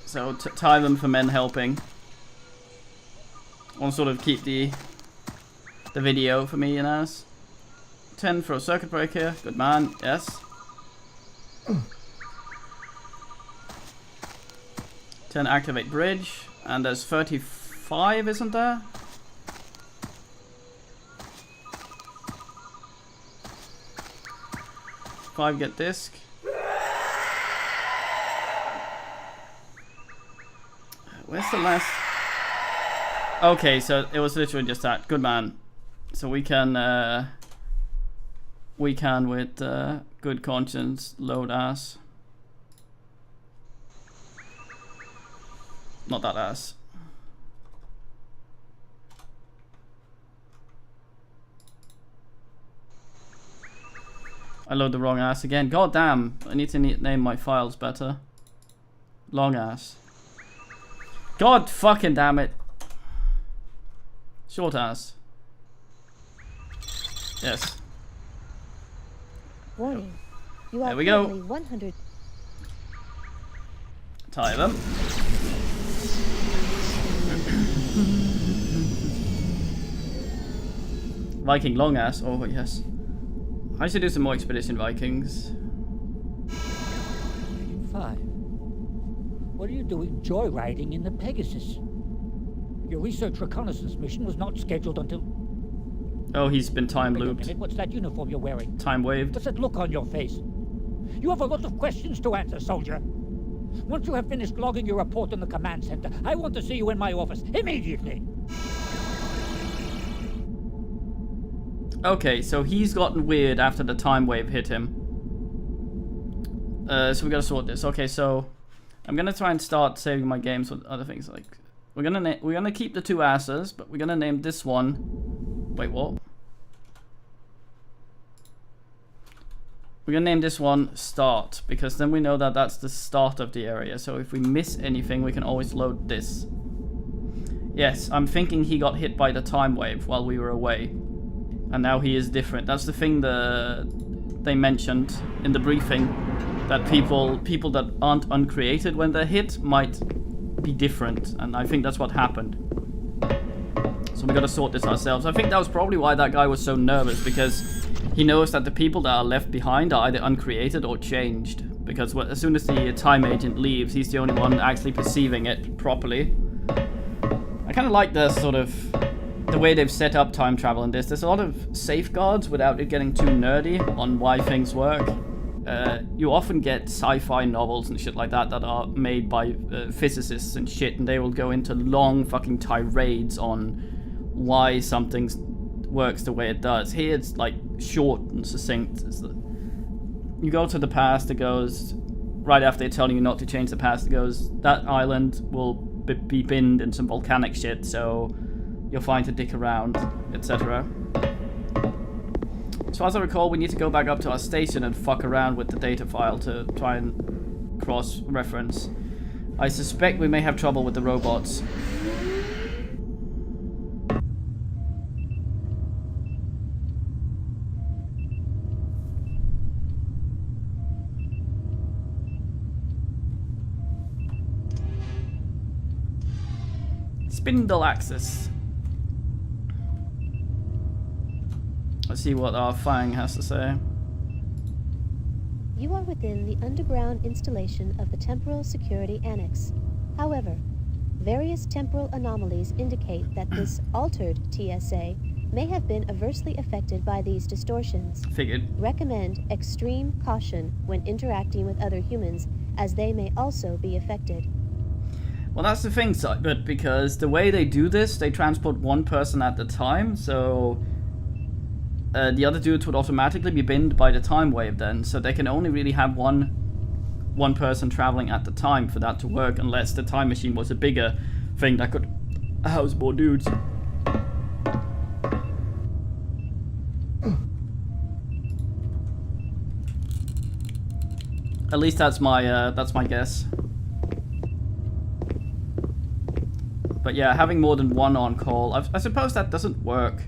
So tie them for men helping. I want to sort of keep the video for me and us. 10 for a circuit breaker. Good man. Yes. 10 activate bridge. And there's 35, isn't there? Five get disc. Where's the last? Okay, so it was literally just that. Good man. So we can with good conscience load ass. Not that ass. I load the wrong ass again. God damn, I need to name my files better. Long ass. God fucking damn it. Short ass. Yes. Warning. You are there we go. 100. Tie them. Viking long ass. Oh yes. I should do some more Expedition Vikings. 5. What are you doing joyriding in the Pegasus? Your research reconnaissance mission was not scheduled until... Oh, he's been time Wait a looped. minute, what's that uniform you're wearing? Time waved. What's that look on your face? You have a lot of questions to answer, soldier. Once you have finished logging your report in the command center, I want to see you in my office immediately. Okay, so he's gotten weird after the time wave hit him. So we gotta sort this. Okay, so I'm gonna try and start saving my games with other things. Like we're gonna keep the 2 asses, but we're gonna name this one. Wait, what? We're gonna name this one Start, because then we know that that's the start of the area. So if we miss anything, we can always load this. Yes, I'm thinking he got hit by the time wave while we were away. And now he is different. That's the thing they mentioned in the briefing. That people that aren't uncreated when they're hit might be different. And I think that's what happened. So we gotta sort this ourselves. I think that was probably why that guy was so nervous, because he knows that the people that are left behind are either uncreated or changed. Because as soon as the time agent leaves, he's the only one actually perceiving it properly. I kind of like the sort of the way they've set up time travel in this. There's a lot of safeguards without it getting too nerdy on why things work. You often get sci-fi novels and shit like that that are made by physicists and shit, and they will go into long fucking tirades on why something works the way it does. Here it's like short and succinct. You go to the past, it goes, right after they're telling you not to change the past, it goes, that island will be binned in some volcanic shit, so you're fine to dick around, etc. So as I recall, we need to go back up to our station and fuck around with the data file to try and cross-reference. I suspect we may have trouble with the robots. Spindle axis. Let's see what our Fang has to say. You are within the underground installation of the Temporal Security Annex. However, various temporal anomalies indicate that this altered TSA may have been adversely affected by these distortions. Figured. Recommend extreme caution when interacting with other humans, as they may also be affected. Well, that's the thing, but because the way they do this, they transport one person at a time, so the other dudes would automatically be binned by the time wave then, so they can only really have one person traveling at the time for that to work, unless the time machine was a bigger thing that could house more dudes. At least that's my guess. But yeah, having more than one on call, I suppose that doesn't work.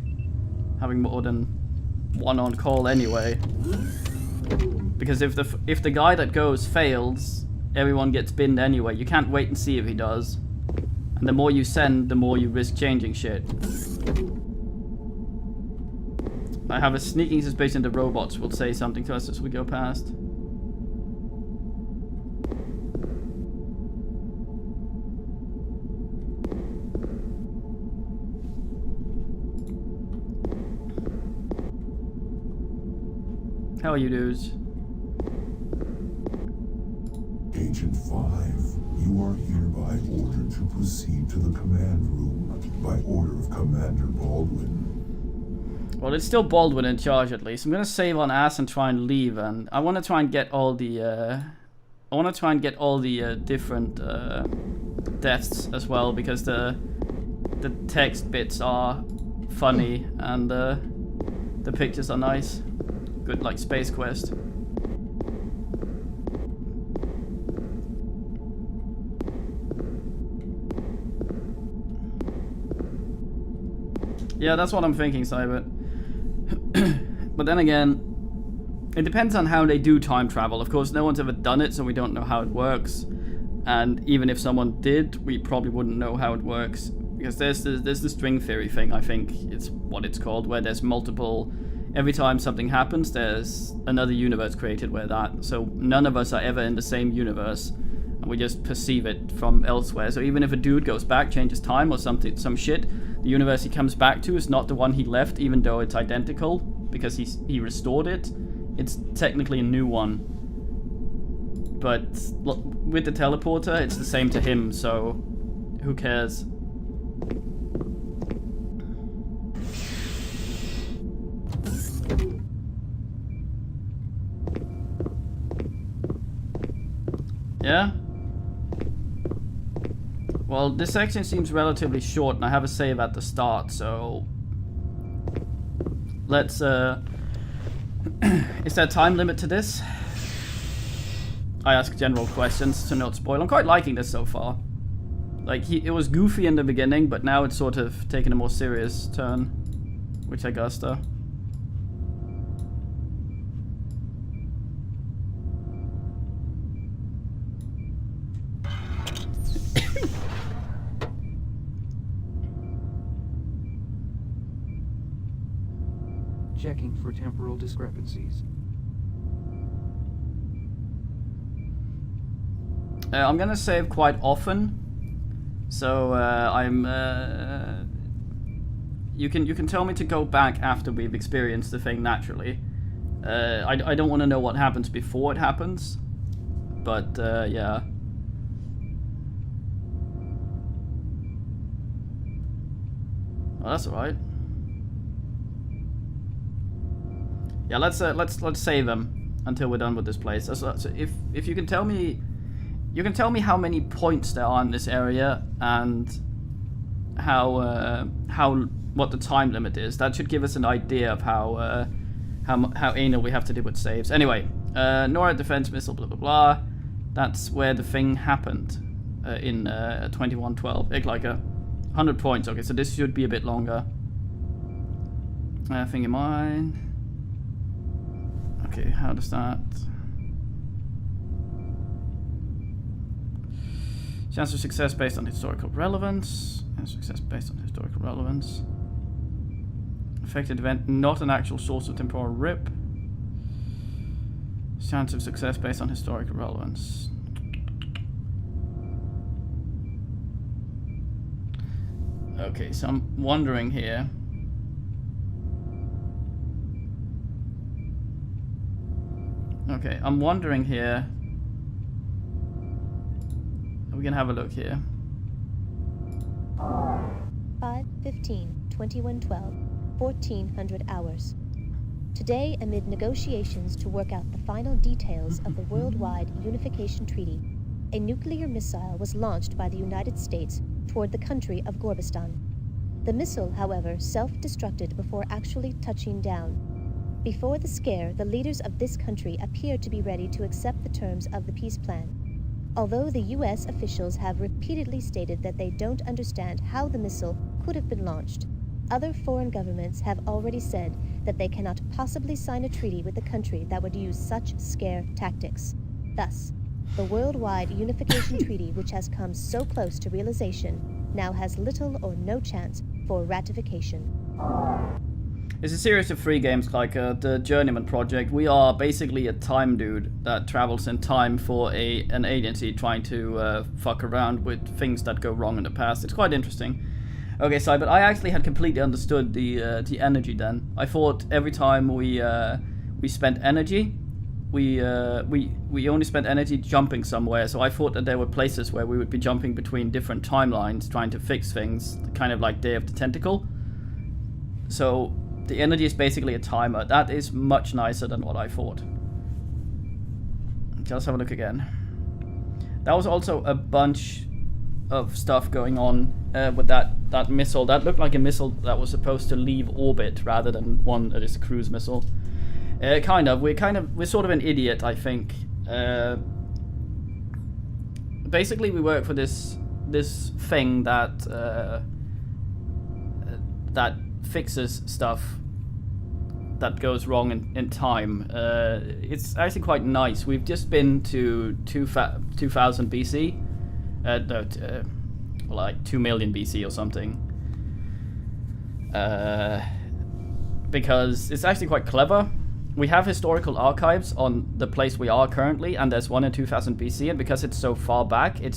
Having more than one on call anyway. Because if the guy that goes fails, everyone gets binned anyway. You can't wait and see if he does. And the more you send, the more you risk changing shit. I have a sneaking suspicion the robots will say something to us as we go past. How are you dudes? Agent 5, you are hereby ordered to proceed to the command room by order of Commander Baldwin. Well, it's still Baldwin in charge at least. I'm gonna save on ass and try and leave, and I want to try and get all the different deaths as well, because the text bits are funny and the pictures are nice. Good, like Space Quest. Yeah, that's what I'm thinking, Cybert. But then again, it depends on how they do time travel. Of course, no one's ever done it, so we don't know how it works. And even if someone did, we probably wouldn't know how it works. Because there's the string theory thing, I think it's what it's called, where there's multiple... Every time something happens, there's another universe created where that. So none of us are ever in the same universe, and we just perceive it from elsewhere. So even if a dude goes back, changes time or some shit, the universe he comes back to is not the one he left, even though it's identical, because he restored it. It's technically a new one. But with the teleporter, it's the same to him, so who cares? Yeah? Well, this section seems relatively short, and I have a save at the start, so... Let's, Is there a time limit to this? I ask general questions to not spoil. I'm quite liking this so far. Like, it was goofy in the beginning, but now it's sort of taken a more serious turn. Which I guess, though. Checking for temporal discrepancies. I'm gonna save quite often, so you can tell me to go back after we've experienced the thing naturally. I don't want to know what happens before it happens, but yeah. Oh, that's all right. Yeah, let's save them until we're done with this place. So if you can tell me, how many points there are in this area and how what the time limit is. That should give us an idea of how anal we have to do with saves. Anyway, NORAD defense missile, blah blah blah. That's where the thing happened in 2112. Like 100 points. Okay, so this should be a bit longer. Thing in mind. Okay, how does that... Chance of success based on historical relevance. Success based on historical relevance. Affected event, not an actual source of temporal rip. Chance of success based on historical relevance. Okay, so I'm wondering here. Okay, I'm wondering here. We can have a look here. 5/15/2112, 1400 hours. Today, amid negotiations to work out the final details of the Worldwide Unification Treaty, a nuclear missile was launched by the United States toward the country of Gorbistan. The missile, however, self-destructed before actually touching down. Before the scare, the leaders of this country appeared to be ready to accept the terms of the peace plan. Although the U.S. officials have repeatedly stated that they don't understand how the missile could have been launched, other foreign governments have already said that they cannot possibly sign a treaty with a country that would use such scare tactics. Thus, the Worldwide Unification Treaty, which has come so close to realization, now has little or no chance for ratification. It's a series of 3 games like the Journeyman project. We are basically a time dude that travels in time for an agency trying to fuck around with things that go wrong in the past. It's quite interesting. Okay, so but I actually had completely understood the energy then. I thought every time we spent energy, we only spent energy jumping somewhere. So I thought that there were places where we would be jumping between different timelines trying to fix things, kind of like Day of the Tentacle. So the energy is basically a timer. That is much nicer than what I thought. Let's have a look again. There was also a bunch of stuff going on with that missile. That looked like a missile that was supposed to leave orbit rather than one that is a cruise missile. We're sort of an idiot, I think. Basically, we work for this thing that fixes stuff that goes wrong in time. It's actually quite nice. We've just been to 2000 BC. Like 2 million BC or something. Because it's actually quite clever. We have historical archives on the place we are currently, and there's one in 2000 BC, and because it's so far back, it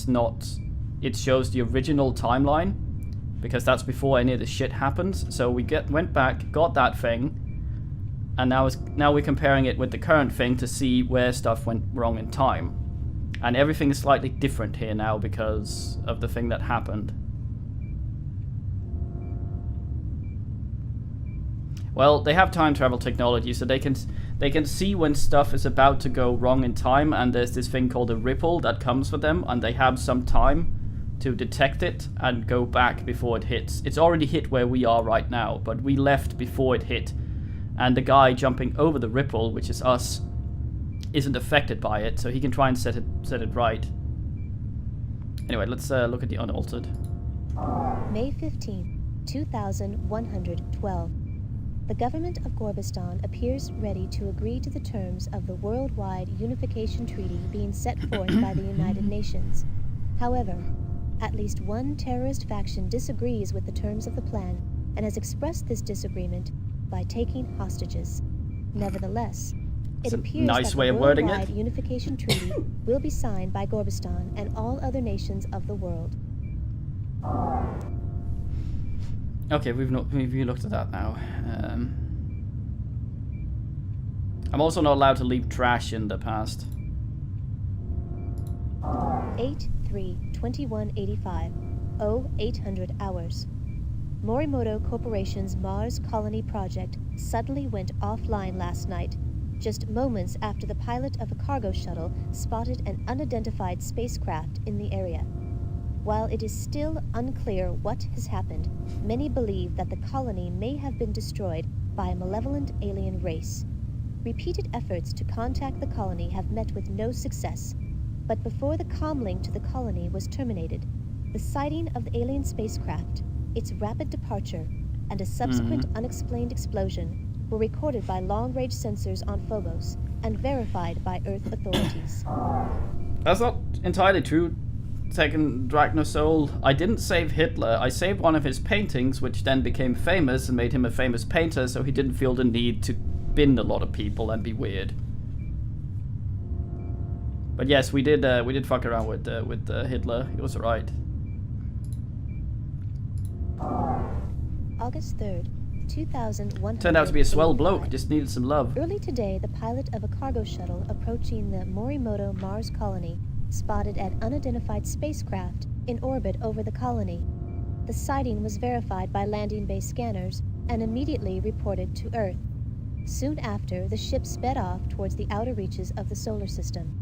shows the original timeline, because that's before any of the shit happens. So we went back, got that thing, and now we're comparing it with the current thing to see where stuff went wrong in time. And everything is slightly different here now because of the thing that happened. Well, they have time travel technology, so they can see when stuff is about to go wrong in time, and there's this thing called a ripple that comes for them, and they have some time to detect it and go back before it hits. It's already hit where we are right now, but we left before it hit, and the guy jumping over the ripple, which is us, isn't affected by it, so he can try and set it right. Anyway, let's look at the unaltered. May 15, 2112. The government of Gorbistan appears ready to agree to the terms of the worldwide unification treaty being set forth by the United Nations. However, at least one terrorist faction disagrees with the terms of the plan and has expressed this disagreement by taking hostages. Nevertheless, it appears nice that way the of wording worldwide it. unification treaty will be signed by Gorbistan and all other nations of the world. Okay, we've looked at that now. I'm also not allowed to leave trash in the past. 8/3/2185, 0800 hours. Morimoto Corporation's Mars Colony project suddenly went offline last night, just moments after the pilot of a cargo shuttle spotted an unidentified spacecraft in the area. While it is still unclear what has happened, many believe that the colony may have been destroyed by a malevolent alien race. Repeated efforts to contact the colony have met with no success, but before the comlink to the colony was terminated, the sighting of the alien spacecraft, its rapid departure, and a subsequent unexplained explosion were recorded by long-range sensors on Phobos and verified by Earth authorities. That's not entirely true. Second Drachnosoul, I didn't save Hitler. I saved one of his paintings, which then became famous and made him a famous painter, so he didn't feel the need to bin a lot of people and be weird. But yes, we did fuck around with Hitler. He was alright. August 3rd, 2100. Turned out to be a swell bloke, just needed some love. Early today, the pilot of a cargo shuttle approaching the Morimoto Mars colony spotted an unidentified spacecraft in orbit over the colony. The sighting was verified by landing base scanners and immediately reported to Earth. Soon after, the ship sped off towards the outer reaches of the solar system.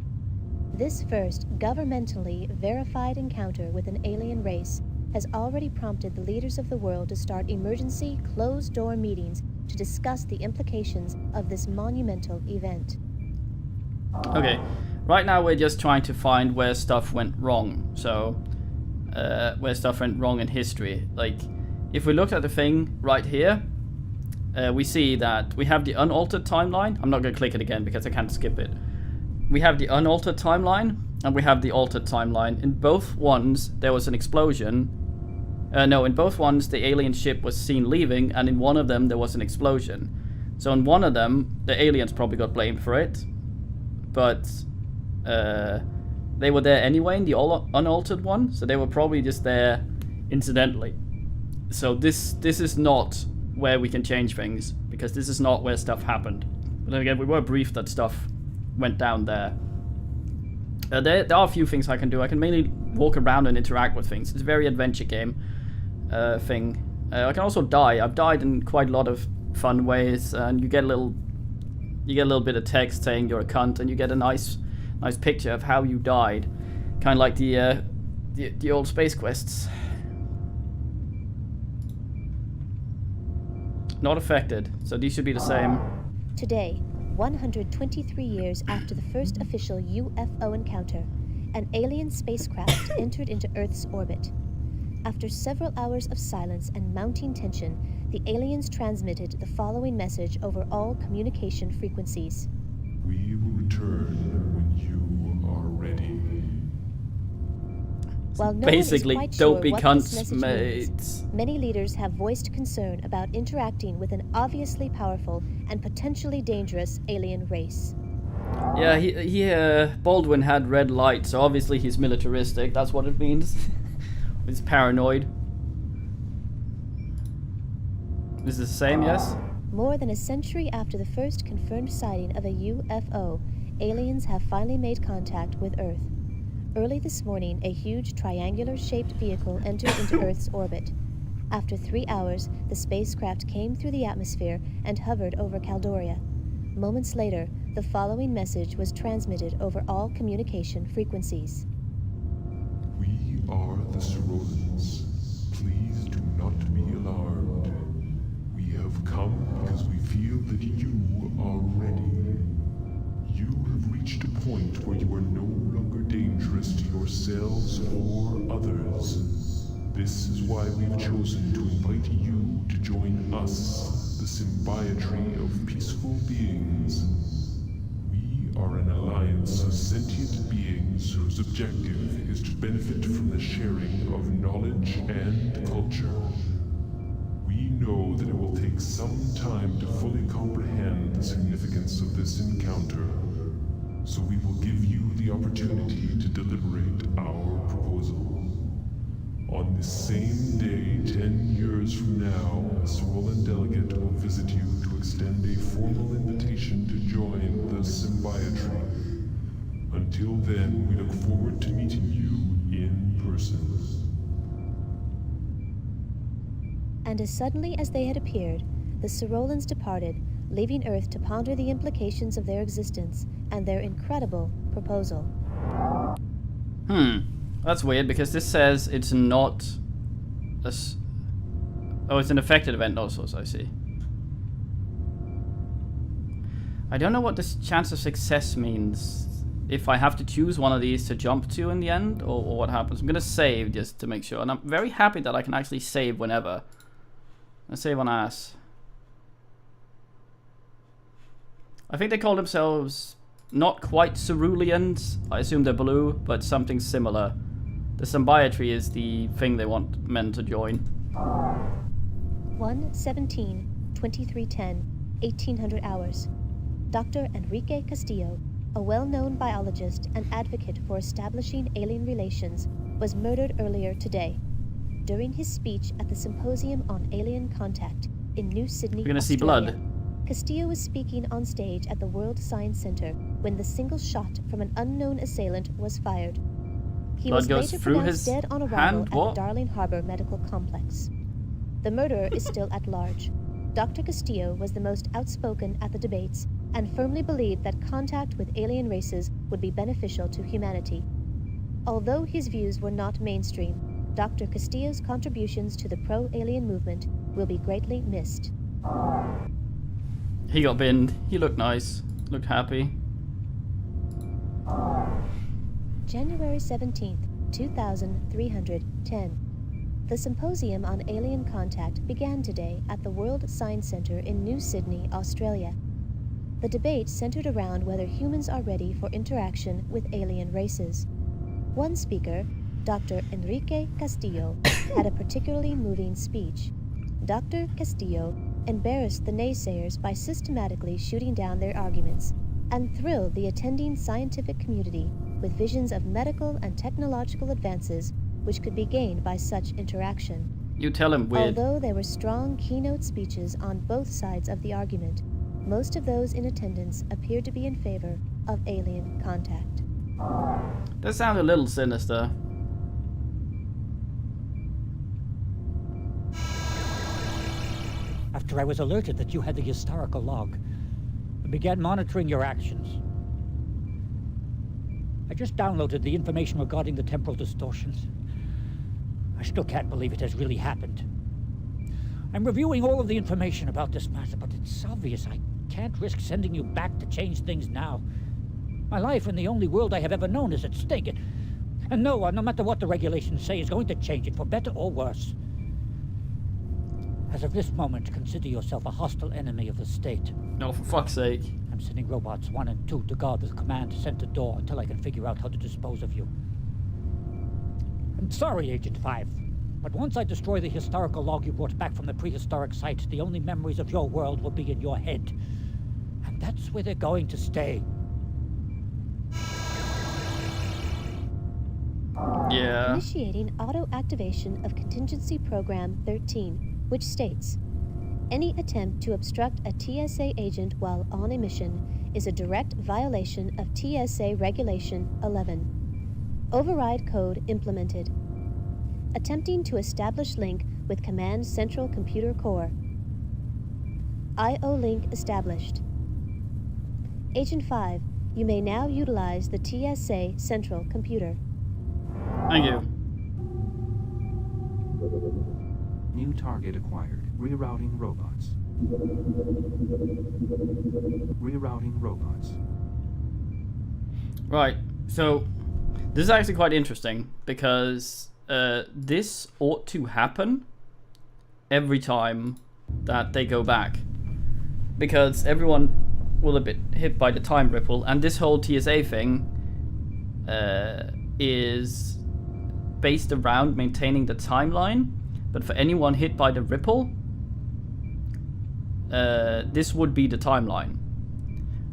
This first governmentally verified encounter with an alien race has already prompted the leaders of the world to start emergency closed-door meetings to discuss the implications of this monumental event. Okay, right now we're just trying to find where stuff went wrong. So, where stuff went wrong in history. Like, if we looked at the thing right here, we see that we have the unaltered timeline. I'm not going to click it again because I can't skip it. We have the unaltered timeline, and we have the altered timeline. In both ones, there was an explosion. No, in both ones, the alien ship was seen leaving, and in one of them, there was an explosion. So in one of them, the aliens probably got blamed for it. But they were there anyway in the unaltered one, so they were probably just there incidentally. So this is not where we can change things, because this is not where stuff happened. But then again, we were briefed that stuff went down there. There are a few things I can do. I can mainly walk around and interact with things. It's a very adventure game thing. I can also die. I've died in quite a lot of fun ways, and you get a little bit of text saying you're a cunt, and you get a nice picture of how you died, kind of like the old Space Quests. Not affected, so these should be the same. Today, 123 years after the first official UFO encounter, an alien spacecraft entered into Earth's orbit. After several hours of silence and mounting tension, the aliens transmitted the following message over all communication frequencies. We will return when you are ready. While no Basically, one is quite don't sure be what cunts, this message mates. means, many leaders have voiced concern about interacting with an obviously powerful and potentially dangerous alien race. Yeah, Baldwin had red light, so obviously he's militaristic. That's what it means. He's paranoid. Is this the same, yes? More than a century after the first confirmed sighting of a UFO, aliens have finally made contact with Earth. Early this morning, a huge triangular-shaped vehicle entered into Earth's orbit. After 3 hours, the spacecraft came through the atmosphere and hovered over Caldoria. Moments later, the following message was transmitted over all communication frequencies. We are the Cerolans. Please do not be alarmed. We have come because we feel that you are ready. You have reached a point where you are no longer dangerous to yourselves or others. This is why we've chosen to invite you to join us, the Symbiotry of Peaceful Beings. We are an alliance of sentient beings whose objective is to benefit from the sharing of knowledge and culture. We know that it will take some time to fully comprehend the significance of this encounter, so we will give you the opportunity to deliberate our proposal. On this same day, 10 years from now, a Cerolan delegate will visit you to extend a formal invitation to join the Symbiotry. Until then, we look forward to meeting you in person. And as suddenly as they had appeared, the Cerolans departed, leaving Earth to ponder the implications of their existence and their incredible proposal. That's weird, because this says it's not a it's an affected event, not a source, I see. I don't know what this chance of success means. If I have to choose one of these to jump to in the end, or what happens. I'm gonna save just to make sure, and I'm very happy that I can actually save whenever. Let's save on AS. I think they call themselves not quite Ceruleans. I assume they're blue, but something similar. The Symbiotry is the thing they want men to join. 1/17/2310, 1800 hours. Dr. Enrique Castillo, a well-known biologist and advocate for establishing alien relations, was murdered earlier today. During his speech at the Symposium on Alien Contact in New Sydney, We're gonna see Australia, blood. Castillo was speaking on stage at the World Science Center when the single shot from an unknown assailant was fired. He Blood was goes later through pronounced his dead on arrival hand? at What? the Darling Harbour Medical Complex. The murderer is still at large. Dr. Castillo was the most outspoken at the debates and firmly believed that contact with alien races would be beneficial to humanity. Although his views were not mainstream, Dr. Castillo's contributions to the pro-alien movement will be greatly missed. He got binned. He looked nice. Looked happy. January 17th, 2310. The Symposium on Alien Contact began today at the World Science Center in New Sydney, Australia. The debate centered around whether humans are ready for interaction with alien races. One speaker, Dr. Enrique Castillo, had a particularly moving speech. Dr. Castillo embarrassed the naysayers by systematically shooting down their arguments and thrilled the attending scientific community with visions of medical and technological advances which could be gained by such interaction. You tell him, weird. Although there were strong keynote speeches on both sides of the argument, most of those in attendance appeared to be in favor of alien contact. That sounded a little sinister. After I was alerted that you had the historical log, I began monitoring your actions. I just downloaded the information regarding the temporal distortions. I still can't believe it has really happened. I'm reviewing all of the information about this matter, but it's obvious I can't risk sending you back to change things now. My life in the only world I have ever known is at stake, and no one, no matter what the regulations say, is going to change it for better or worse. As of this moment, consider yourself a hostile enemy of the state. No, for fuck's sake. I'm sending robots 1 and 2 to guard the command center door until I can figure out how to dispose of you. I'm sorry, Agent 5, but once I destroy the historical log you brought back from the prehistoric site, the only memories of your world will be in your head. And that's where they're going to stay. Yeah. Initiating auto-activation of Contingency Program 13, which states, any attempt to obstruct a TSA agent while on a mission is a direct violation of TSA Regulation 11. Override code implemented. Attempting to establish link with Command Central Computer Core. I/O link established. Agent 5, you may now utilize the TSA Central Computer. Thank you. New target acquired. Rerouting robots. Rerouting robots. Right, so this is actually quite interesting because this ought to happen every time that they go back, because everyone will have been hit by the time ripple, and this whole TSA thing is based around maintaining the timeline. But for anyone hit by the ripple, this would be the timeline.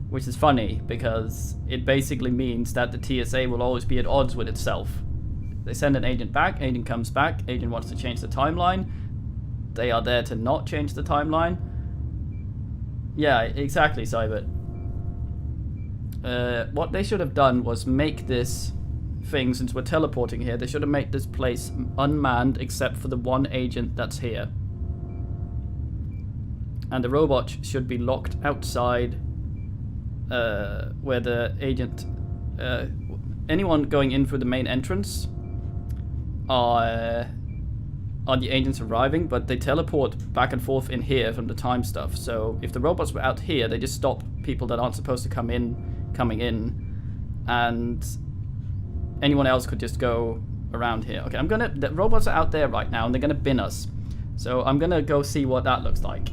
Which is funny, because it basically means that the TSA will always be at odds with itself. They send an agent back, agent comes back, agent wants to change the timeline. They are there to not change the timeline. Yeah, exactly, Cybert. What they should have done was make this thing, since we're teleporting here, they should have made this place unmanned except for the one agent that's here. And the robot should be locked outside where the agent... anyone going in through the main entrance are the agents arriving, but they teleport back and forth in here from the time stuff. So if the robots were out here, they just stop people that aren't supposed to come in coming in, and anyone else could just go around here. Okay, the robots are out there right now, and they're gonna bin us. So I'm gonna go see what that looks like.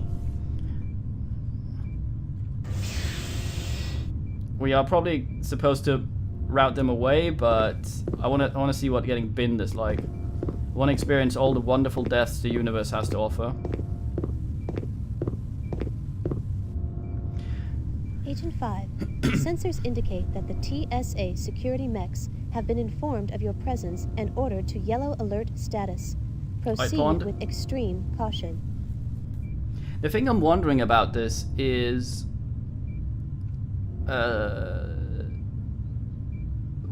We are probably supposed to route them away, but I wanna see what getting binned is like. I wanna experience all the wonderful deaths the universe has to offer. Agent 5, sensors indicate that the TSA security mechs have been informed of your presence and ordered to yellow alert status. Proceed with extreme caution. The thing I'm wondering about this is...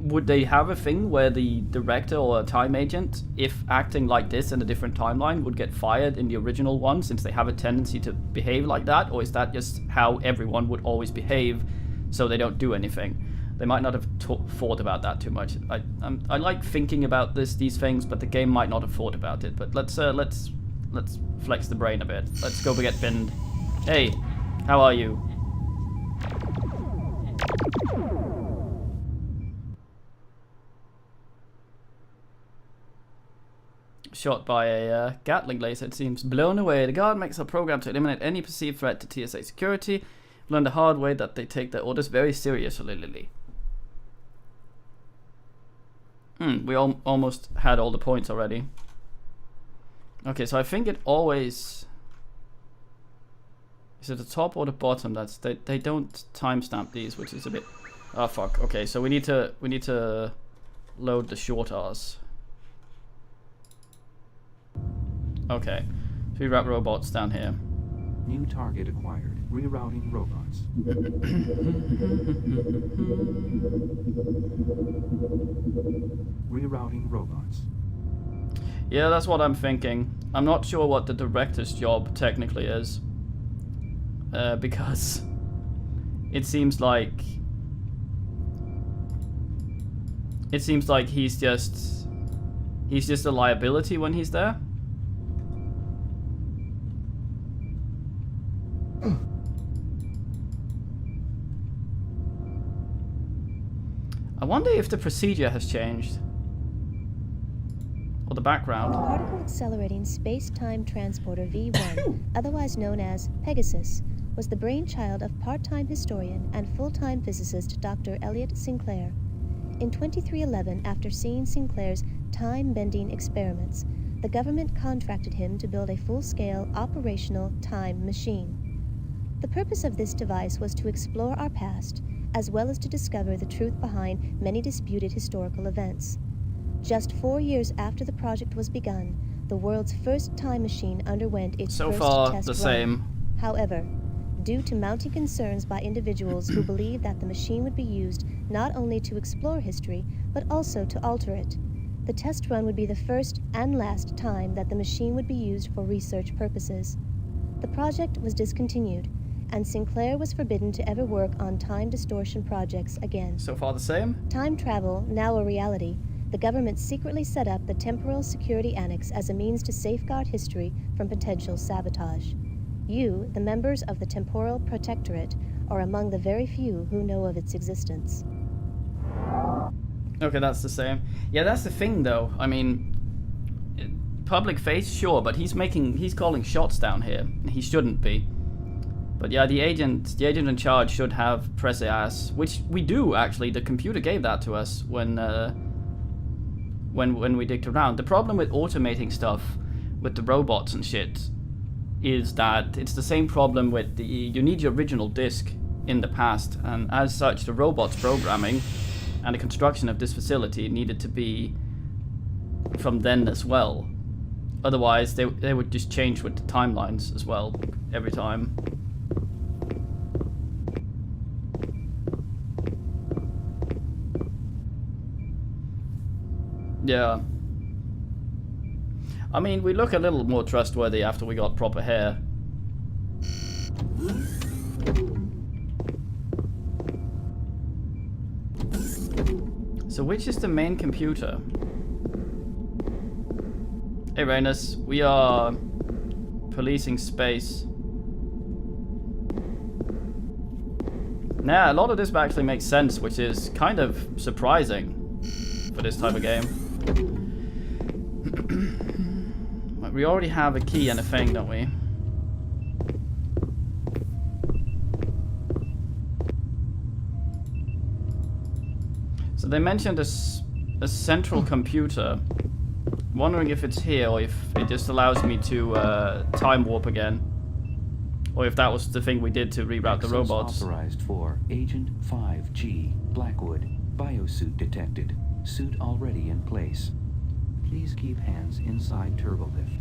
would they have a thing where the director or a time agent, if acting like this in a different timeline, would get fired in the original one, since they have a tendency to behave like that? Or is that just how everyone would always behave, so they don't do anything? They might not have thought about that too much. I like thinking about these things, but the game might not have thought about it. But let's flex the brain a bit. Let's go get binned. Hey, how are you? Shot by a Gatling laser, it seems. Blown away. The guard makes a program to eliminate any perceived threat to TSA security. Learned the hard way that they take their orders very seriously, Lily. We almost had all the points already. Okay, so I think it always... Is it the top or the bottom? They don't timestamp these, which is a bit... Oh fuck. Okay, so we need to load the short R's. Okay, so we wrap robots down here. New target acquired. Rerouting robots. Rerouting robots. Yeah, that's what I'm thinking. I'm not sure what the director's job technically is. Because it seems like he's just a liability when he's there. I wonder if the procedure has changed. Or the background. Particle Accelerating Space-Time Transporter V1, otherwise known as Pegasus, was the brainchild of part-time historian and full-time physicist Dr. Elliot Sinclair. In 2311, after seeing Sinclair's time-bending experiments, the government contracted him to build a full-scale, operational time machine. The purpose of this device was to explore our past, as well as to discover the truth behind many disputed historical events. Just 4 years after the project was begun, the world's first time machine underwent its first test run. Same. However, due to mounting concerns by individuals who believed that the machine would be used not only to explore history, but also to alter it, The test run would be the first and last time that the machine would be used for research purposes. The project was discontinued, and Sinclair was forbidden to ever work on time distortion projects again. So far the same? Time travel, now a reality, the government secretly set up the Temporal Security Annex as a means to safeguard history from potential sabotage. You, the members of the Temporal Protectorate, are among the very few who know of its existence. Okay, that's the same. Yeah, that's the thing though. I mean, public face, sure, but he's calling shots down here. He shouldn't be. But yeah, the agent in charge should have press AS, which we do actually. The computer gave that to us when we digged around. The problem with automating stuff with the robots and shit is that it's the same problem with you need your original disk in the past, and as such the robots programming and the construction of this facility needed to be from then as well. Otherwise they would just change with the timelines as well every time. Yeah. I mean, we look a little more trustworthy after we got proper hair. So which is the main computer? Hey Rainus, we are policing space. Nah, a lot of this actually makes sense, which is kind of surprising for this type of game. We already have a key and a thing, don't we? So they mentioned a central computer. Wondering if it's here or if it just allows me to time warp again. Or if that was the thing we did to reroute the robots. Authorized for Agent 5G Blackwood. Biosuit detected. Suit already in place. Please keep hands inside turbolift.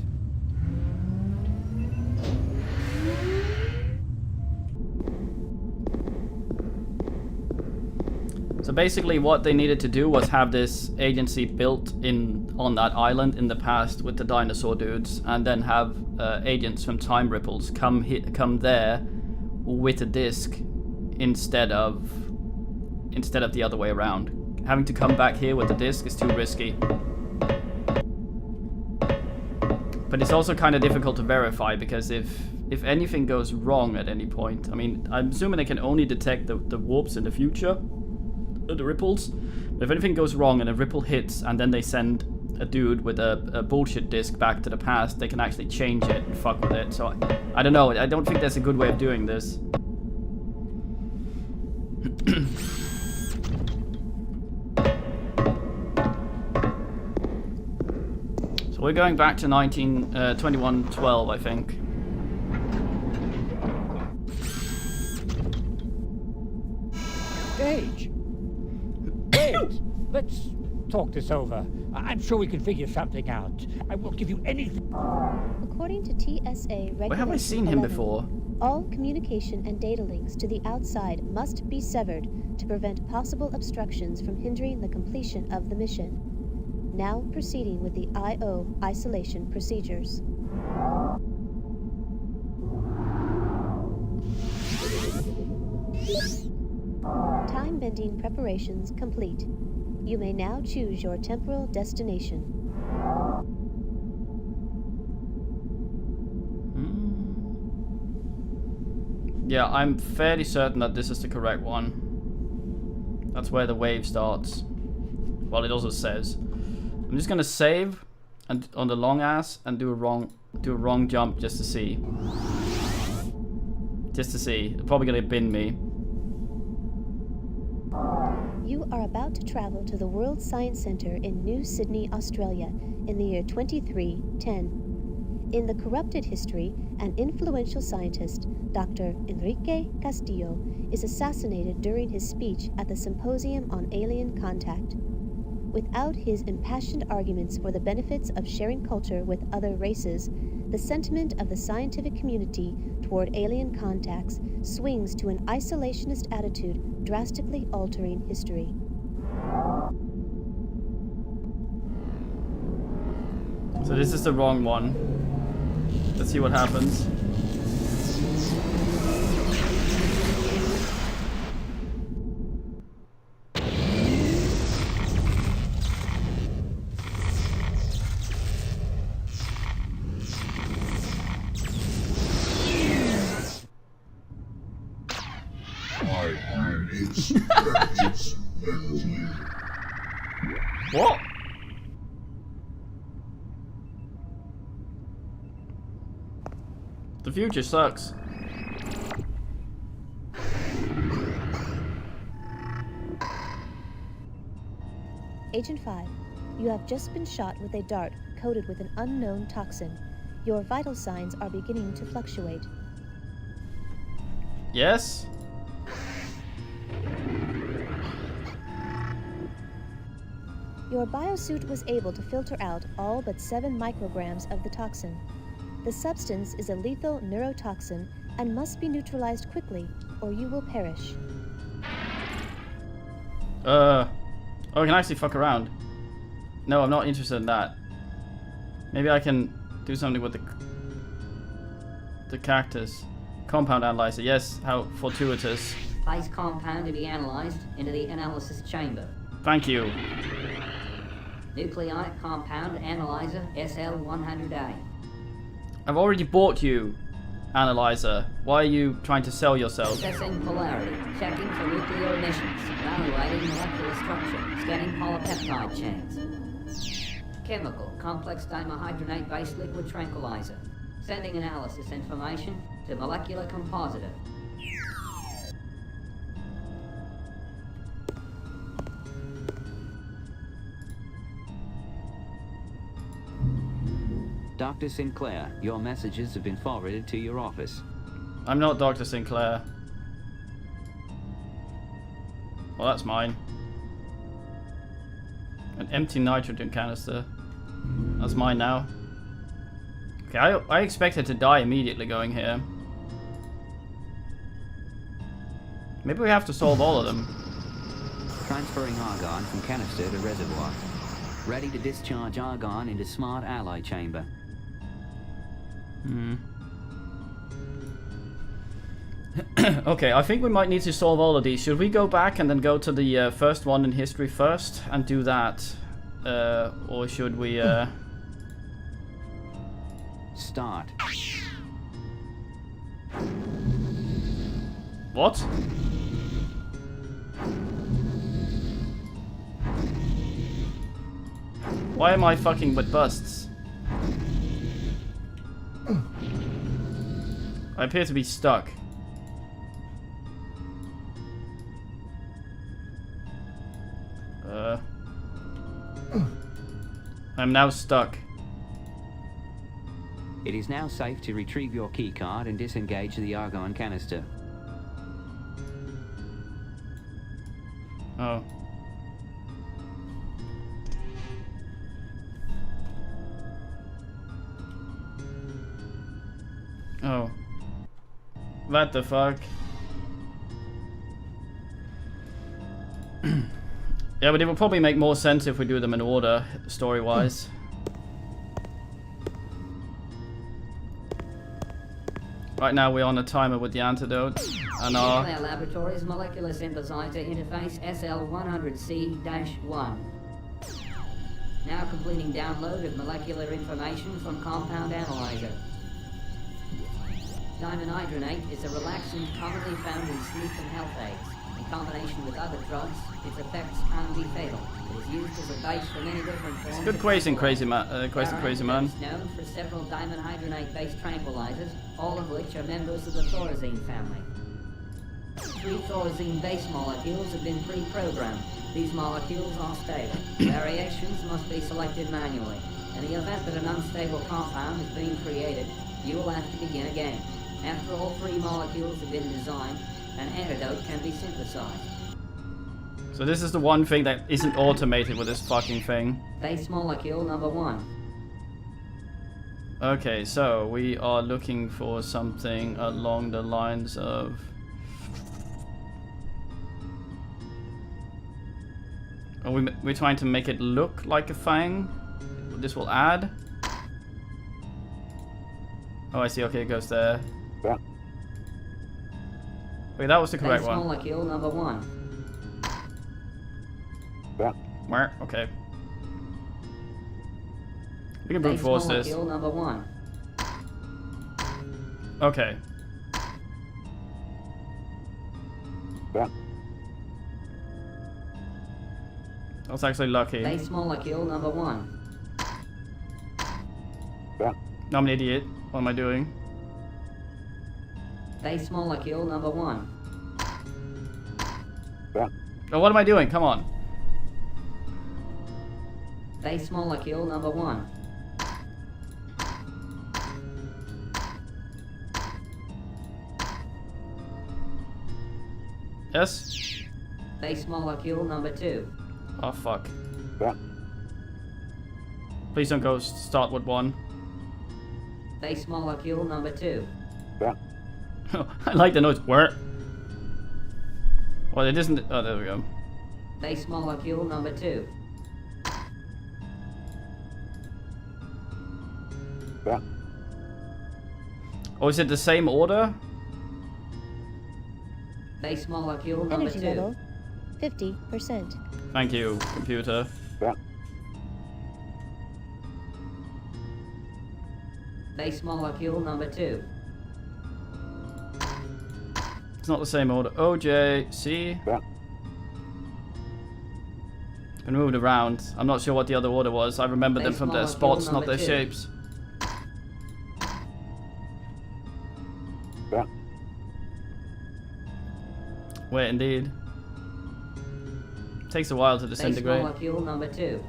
So basically what they needed to do was have this agency built on that island in the past with the dinosaur dudes, and then have agents from Time Ripples come there with a disc instead of the other way around. Having to come back here with the disc is too risky. But it's also kind of difficult to verify, because if anything goes wrong at any point, I mean, I'm assuming they can only detect the warps in the future, the ripples. But if anything goes wrong and a ripple hits and then they send a dude with a bullshit disc back to the past, they can actually change it and fuck with it. So I don't know, I don't think that's a good way of doing this. So we're going back to 2112, I think. Gage! Wait! Let's talk this over. I'm sure we can figure something out. I will give you anything. According to TSA Regulation Where have I seen him 11, before? all communication and data links to the outside must be severed to prevent possible obstructions from hindering the completion of the mission. Now proceeding with the I/O isolation procedures. Time-bending preparations complete. You may now choose your temporal destination. Yeah, I'm fairly certain that this is the correct one. That's where the wave starts. Well, it also says. I'm just gonna save and on the long ass and do a wrong jump just to see. Just to see. It's probably gonna bin me. You are about to travel to the World Science Centre in New Sydney, Australia, in the year 2310. In the corrupted history, an influential scientist, Dr. Enrique Castillo, is assassinated during his speech at the Symposium on Alien Contact. Without his impassioned arguments for the benefits of sharing culture with other races, the sentiment of the scientific community toward alien contacts swings to an isolationist attitude, drastically altering history. So this is the wrong one. Let's see what happens. What? The future sucks. Agent 5, you have just been shot with a dart coated with an unknown toxin. Your vital signs are beginning to fluctuate. Yes? Your biosuit was able to filter out all but 7 micrograms of the toxin. The substance is a lethal neurotoxin and must be neutralized quickly, or you will perish. Oh, I can actually fuck around. No, I'm not interested in that. Maybe I can do something with the cactus. Compound analyzer, yes, how fortuitous. Place compound to be analyzed into the analysis chamber. Thank you. Nucleionic compound analyzer SL100A. I've already bought you, analyzer. Why are you trying to sell yourself? Assessing polarity, checking for nuclear emissions, evaluating molecular structure, scanning polypeptide chains. Chemical, complex dihydrogenate-based liquid tranquilizer. Sending analysis information to molecular compositor. Dr. Sinclair, your messages have been forwarded to your office. I'm not Dr. Sinclair. Well, that's mine. An empty nitrogen canister. That's mine now. Okay, I expected to die immediately going here. Maybe we have to solve all of them. Transferring argon from canister to reservoir. Ready to discharge argon into smart ally chamber. Okay, I think we might need to solve all of these. Should we go back and then go to the first one in history first and do that? Or should we... Start. What? Why am I fucking with busts? I appear to be stuck. I'm now stuck. It is now safe to retrieve your keycard and disengage the argon canister. Oh. Oh. What the fuck? Yeah, but it would probably make more sense if we do them in order, story-wise. Right now we're on a timer with the antidote, and our... Nuclear Laboratories Molecular Synthesizer Interface SL100C-1. Now completing download of molecular information from Compound Analyzer. Dimenhydrinate is a relaxant commonly found in sleep and health aids. In combination with other drugs, its effects can be fatal. It is used as a base for many different forms. It's good crazy man. Crazy man. Known for several dimenhydrinate-based tranquilizers, all of which are members of the thorazine family. 3 thorazine base molecules have been pre-programmed. These molecules are stable. Variations must be selected manually. In the event that an unstable compound is being created, you will have to begin again. After all 3 molecules have been designed, an antidote can be synthesized. So this is the one thing that isn't automated with this fucking thing. Base molecule number 1. Okay, so we are looking for something along the lines of... Are we're trying to make it look like a fang? This will add? Oh, I see. Okay, it goes there. Wait, that was the correct Base one. molecule number 1. Where? Okay. We can brute Base force this. molecule number 1. Okay. That's actually lucky. Base molecule number 1. No, I'm an idiot. What am I doing? Base molecule number 1. Oh, what am I doing? Come on. Base molecule number 1. Yes? Base molecule number 2. Oh, fuck. Please don't go start with 1. Base molecule number 2. I like the notes. Where? Well, it isn't. Oh, there we go. Base molecule number 2. Oh, is it the same order? Base molecule number Energy 2. level 50%. Thank you, computer. Base molecule number 2. It's not the same order. OJ, C. Been moved around. I'm not sure what the other order was. I remember them Base from their molecule spots, not number their 2. shapes. Wait, indeed. Takes a while to Base disintegrate. molecule number 2.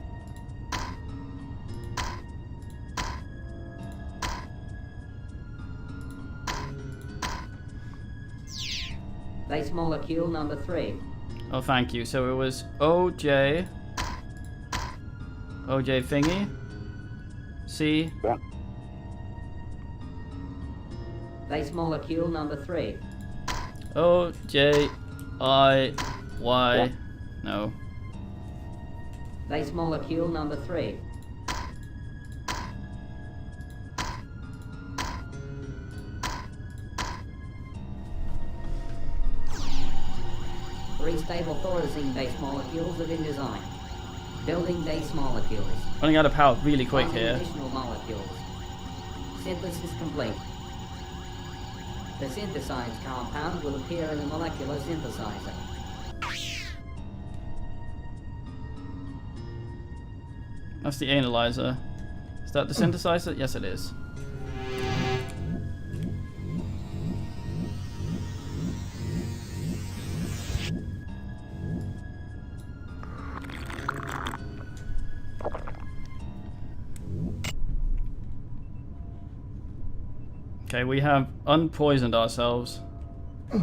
Base molecule number 3. Oh, thank you. So it was OJ. OJ thingy. C. Base molecule number 3. O J I Y. No. Base molecule number 3. Three stable thorazine-based molecules have been designed. Building base molecules. Running out of power really quick Forming here. additional molecules. Synthesis complete. The synthesized compound will appear in the molecular synthesizer. That's the analyzer. Is that the synthesizer? Yes, it is. Okay, we have unpoisoned ourselves. I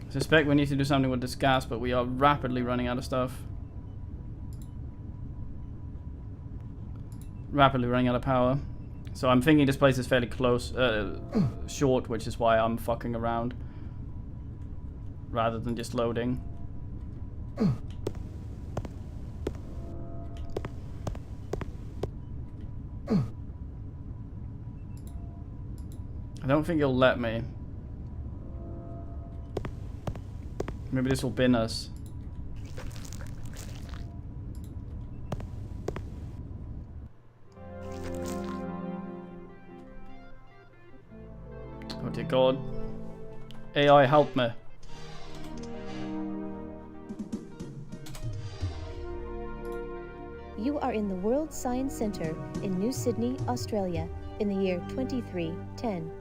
suspect we need to do something with this gas, but we are rapidly running out of stuff. Rapidly running out of power. So I'm thinking this place is fairly close, short, which is why I'm fucking around. Rather than just loading. I don't think you'll let me. Maybe this will bin us. Oh dear God. AI, help me. You are in the World Science Centre in New Sydney, Australia, in the year 2310.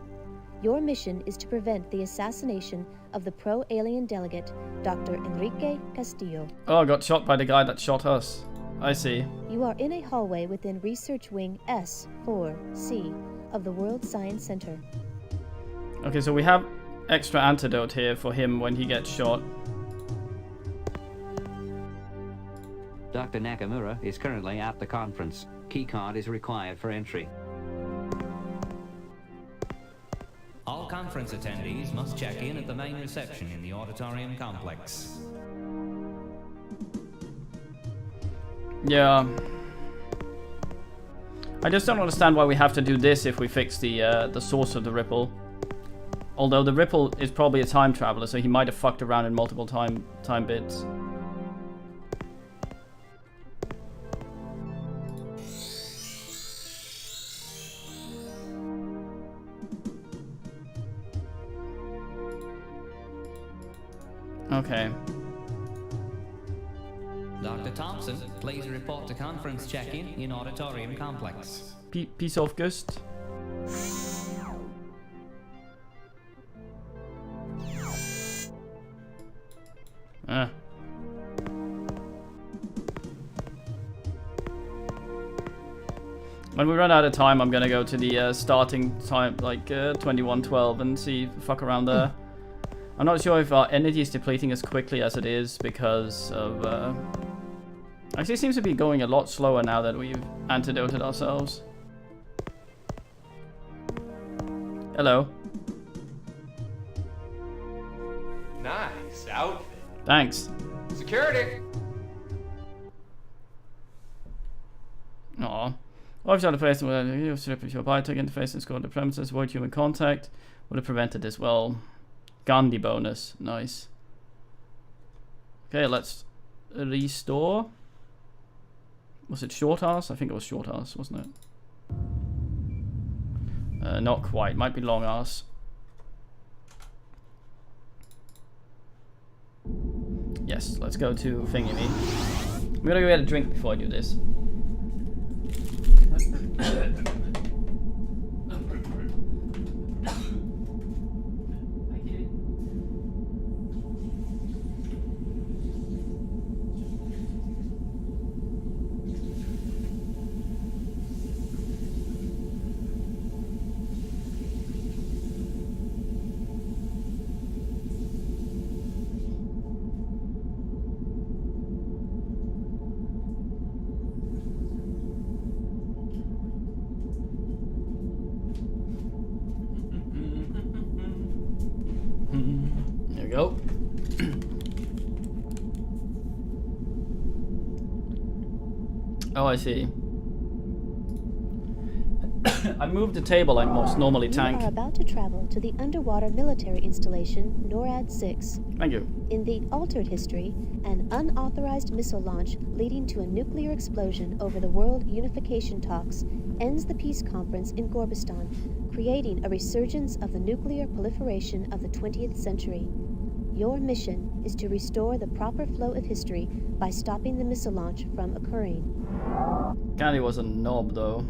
Your mission is to prevent the assassination of the pro-alien delegate, Dr. Enrique Castillo. Oh, I got shot by the guy that shot us. I see. You are in a hallway within Research Wing S4C of the World Science Centre. Okay, so we have extra antidote here for him when he gets shot. Dr. Nakamura is currently at the conference. Keycard is required for entry. All conference attendees must check in at the main reception in the auditorium complex. Yeah. I just don't understand why we have to do this if we fix the source of the ripple. Although the ripple is probably a time traveler, so he might have fucked around in multiple time bits. Okay. Dr. Thompson, please report to conference check-in in auditorium complex. Peace of Gust. When we run out of time, I'm gonna go to the starting time, like 2112, and see, fuck around there. I'm not sure if our energy is depleting as quickly as it is because of... Actually, it seems to be going a lot slower now that we've antidoted ourselves. Hello. Nice outfit. Thanks. Security. Aw. Official interface will you strip your biotech interface and score the premises, avoid human contact. Would have prevented this well. Gandhi bonus. Nice. Okay, let's restore. Was it short ass? I think it was short ass, wasn't it? Not quite. Might be long ass. Yes, let's go to Thingy Me. I'm gonna go get a drink before I do this. There we go. Oh, I see. I moved the table I most normally tank. You are about to travel to the underwater military installation NORAD-6. Thank you. In the altered history, an unauthorized missile launch leading to a nuclear explosion over the World Unification talks ends the peace conference in Gorbistan, creating a resurgence of the nuclear proliferation of the 20th century. Your mission is to restore the proper flow of history by stopping the missile launch from occurring. Gandhi was a knob, though.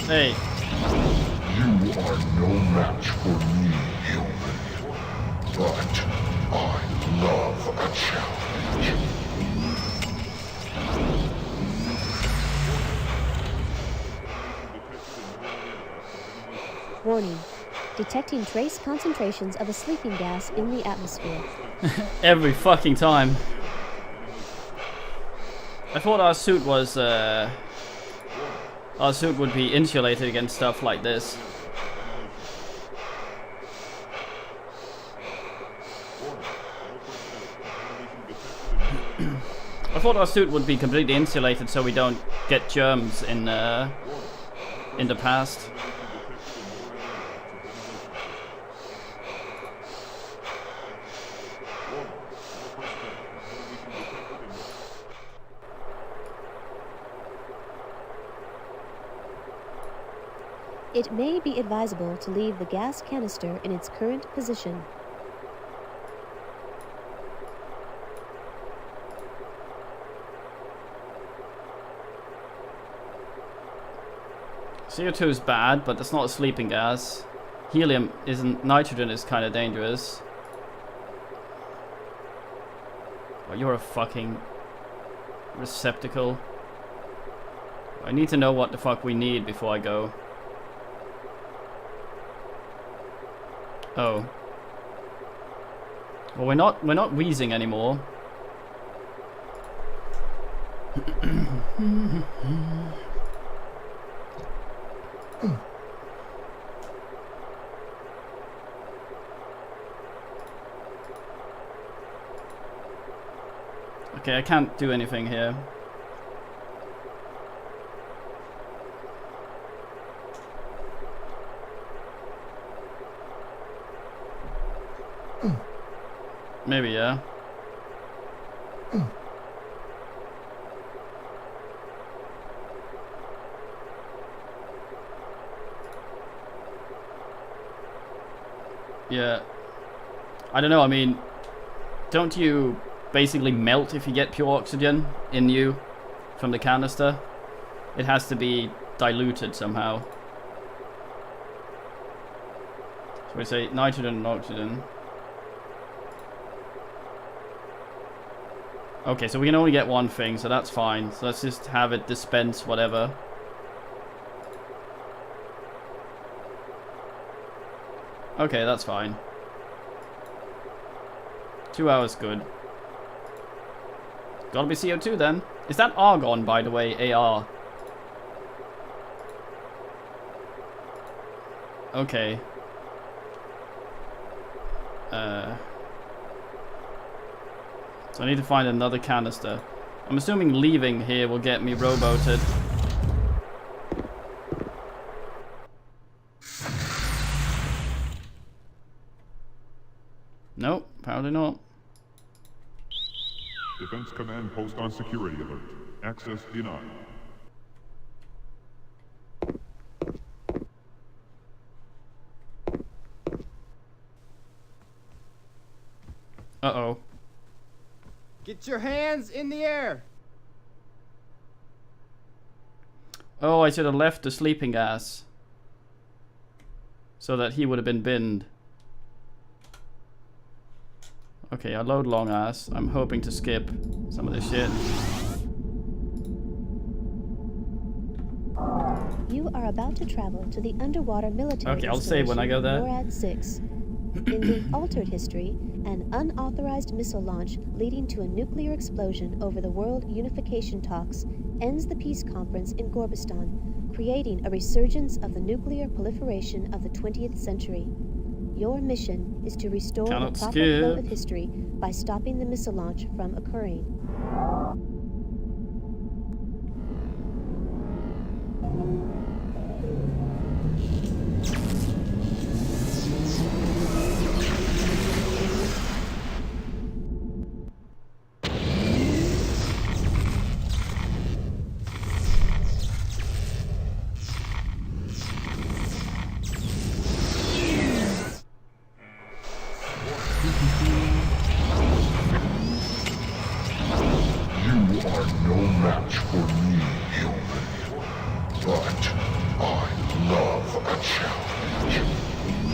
Hey. You are no match for me, human. But I love a challenge. Warning. Detecting trace concentrations of a sleeping gas in the atmosphere. Every fucking time. I thought our suit was, our suit would be insulated against stuff like this. I thought our suit would be completely insulated so we don't get germs in the past. It may be advisable to leave the gas canister in its current position. CO2 is bad, but it's not a sleeping gas. Helium isn't. Nitrogen is kind of dangerous. Oh, you're a fucking receptacle. I need to know what the fuck we need before I go. Oh. Well, we're not wheezing anymore. Okay, I can't do anything here. Maybe, yeah. Yeah. I don't know, I mean, don't you basically melt if you get pure oxygen in you from the canister? It has to be diluted somehow. So we say nitrogen and oxygen. Okay, so we can only get one thing, so that's fine. So let's just have it dispense whatever. Okay, that's fine. 2 hours good. Gotta be CO2 then. Is that argon, by the way? AR. Okay. So I need to find another canister. I'm assuming leaving here will get me rowboated. Nope, apparently not. Defense Command post on security alert. Access denied. Uh-oh. Get your hands in the air. Oh, I should have left the sleeping gas. So that he would have been binned. Okay, I load long ass. I'm hoping to skip some of this shit. You are about to travel to the underwater military Okay, I'll save when I go there. NORAD 6. In the altered history, an unauthorized missile launch leading to a nuclear explosion over the World Unification talks ends the peace conference in Gorbistan, creating a resurgence of the nuclear proliferation of the 20th century. Your mission is to restore the proper flow of history by stopping the missile launch from occurring.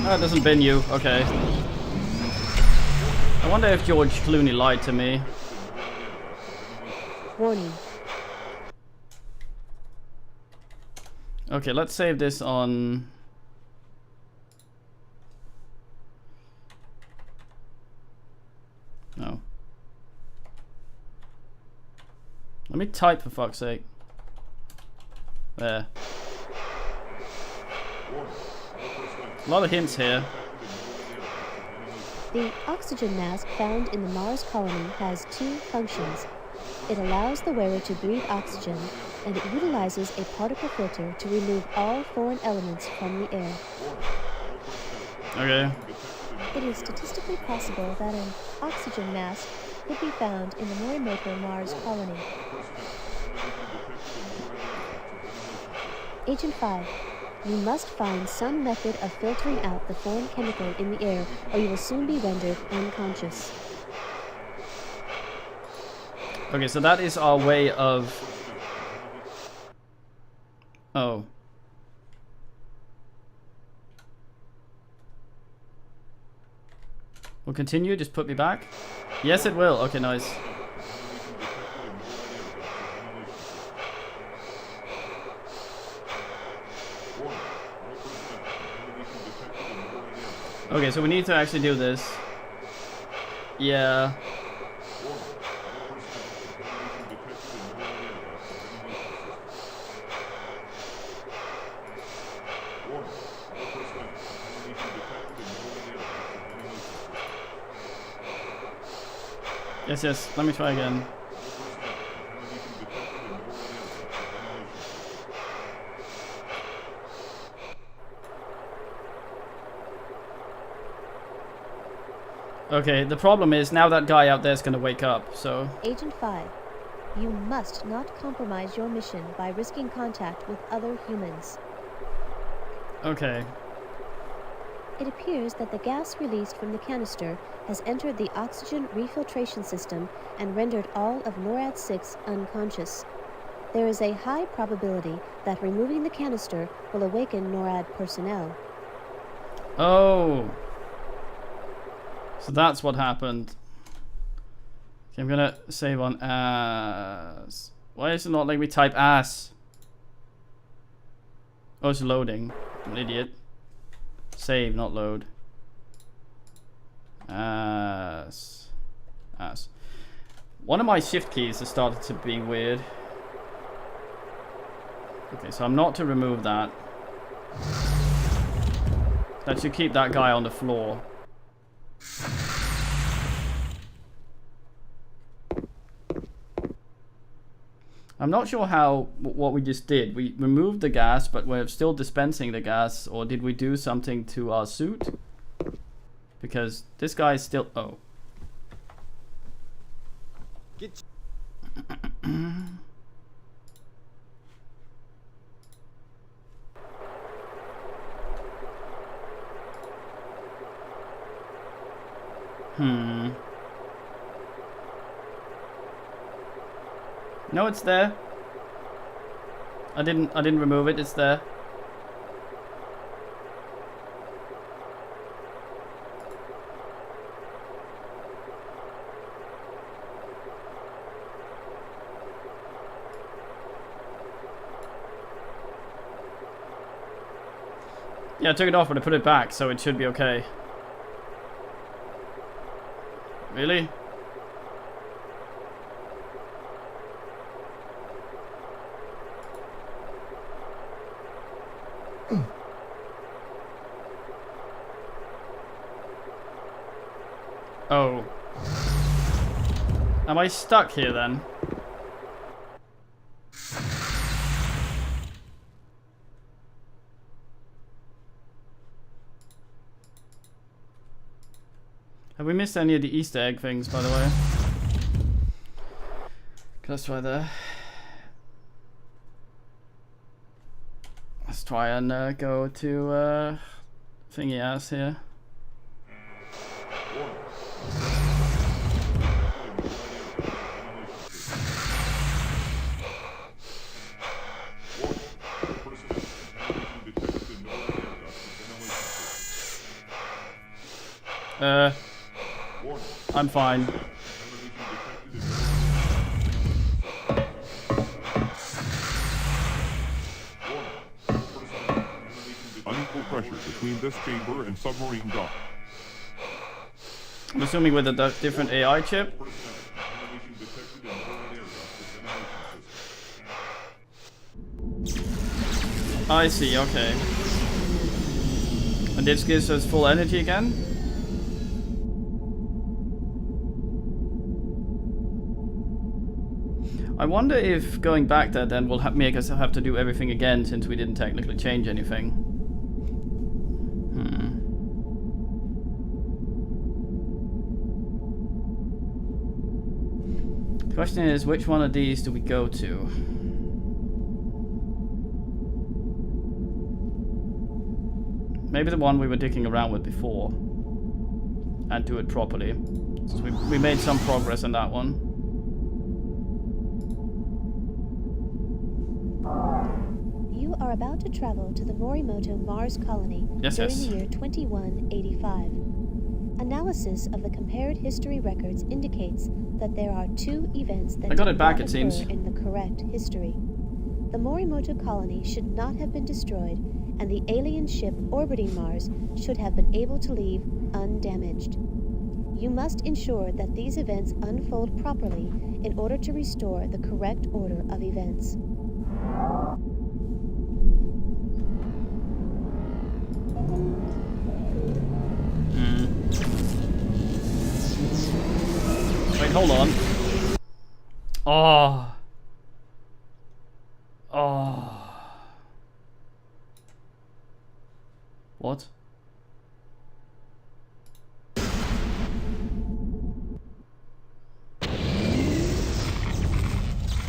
That doesn't bin you. Okay. I wonder if George Clooney lied to me. Warning. Okay, let's save this on... No. Let me type for fuck's sake. There. A lot of hints here. The oxygen mask found in the Mars colony has two functions. It allows the wearer to breathe oxygen, and it utilizes a particle filter to remove all foreign elements from the air. Okay. It is statistically possible that an oxygen mask could be found in the Morimoto Mars colony. Agent 5, you must find some method of filtering out the foreign chemical in the air, or you will soon be rendered unconscious. Okay, so that is our way of... Oh. We'll continue, just put me back. Yes, it will. Okay, nice. Okay, so we need to actually do this. Yeah. Yes, let me try again. Okay, the problem is now that guy out there is gonna wake up, so... Agent 5, you must not compromise your mission by risking contact with other humans. Okay. It appears that the gas released from the canister has entered the oxygen refiltration system and rendered all of NORAD-6 unconscious. There is a high probability that removing the canister will awaken NORAD personnel. Oh. So that's what happened. Okay, I'm gonna save on ass. Why is it not letting me type ass? Oh, it's loading. I'm an idiot. Save, not load. Ass. One of my shift keys has started to be weird. Okay, so I'm not to remove that. That should keep that guy on the floor. I'm not sure how what we just did. We removed the gas, but we're still dispensing the gas, or did we do something to our suit? Because this guy is still... Oh. No, it's there. I didn't remove it, it's there. Yeah, I took it off, but I put it back, so it should be okay. Really? Oh. Am I stuck here then? Have we missed any of the Easter egg things, by the way? Let's try there. Let's try and go to thingy ass here. I'm fine. Unequal pressure between this chamber and submarine dock. I'm assuming with a different AI chip. I see, okay. And this gives us full energy again? I wonder if going back there then will make us have to do everything again, since we didn't technically change anything. The question is, which one of these do we go to? Maybe the one we were dicking around with before. And do it properly. So we made some progress on that one. You are about to travel to the Morimoto Mars colony during the year 2185. Analysis of the compared history records indicates that there are two events that did not occur in the correct history. The Morimoto colony should not have been destroyed, and the alien ship orbiting Mars should have been able to leave undamaged. You must ensure that these events unfold properly in order to restore the correct order of events. Wait, hold on. Oh. Oh. What?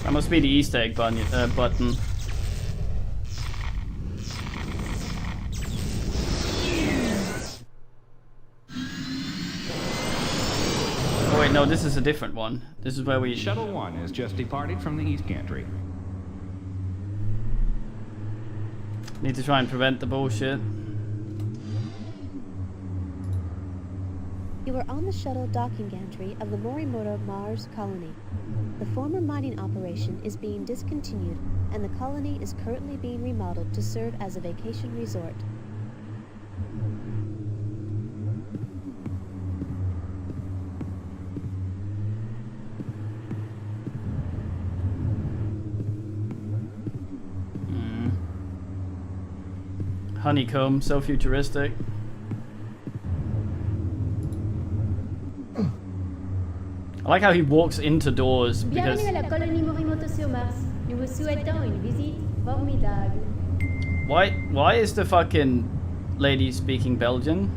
That must be the Easter egg button. Oh wait, no, this is a different one. This is where we... Shuttle 1 has just departed from the East Gantry. Need to try and prevent the bullshit. You are on the shuttle docking gantry of the Morimoto Mars colony. The former mining operation is being discontinued, and the colony is currently being remodeled to serve as a vacation resort. Honeycomb, so futuristic. I like how he walks into doors because... Bienvenue à la colonie Morimoto sur Mars. Nous vous souhaitons une visite formidable. Why is the fucking lady speaking Belgian?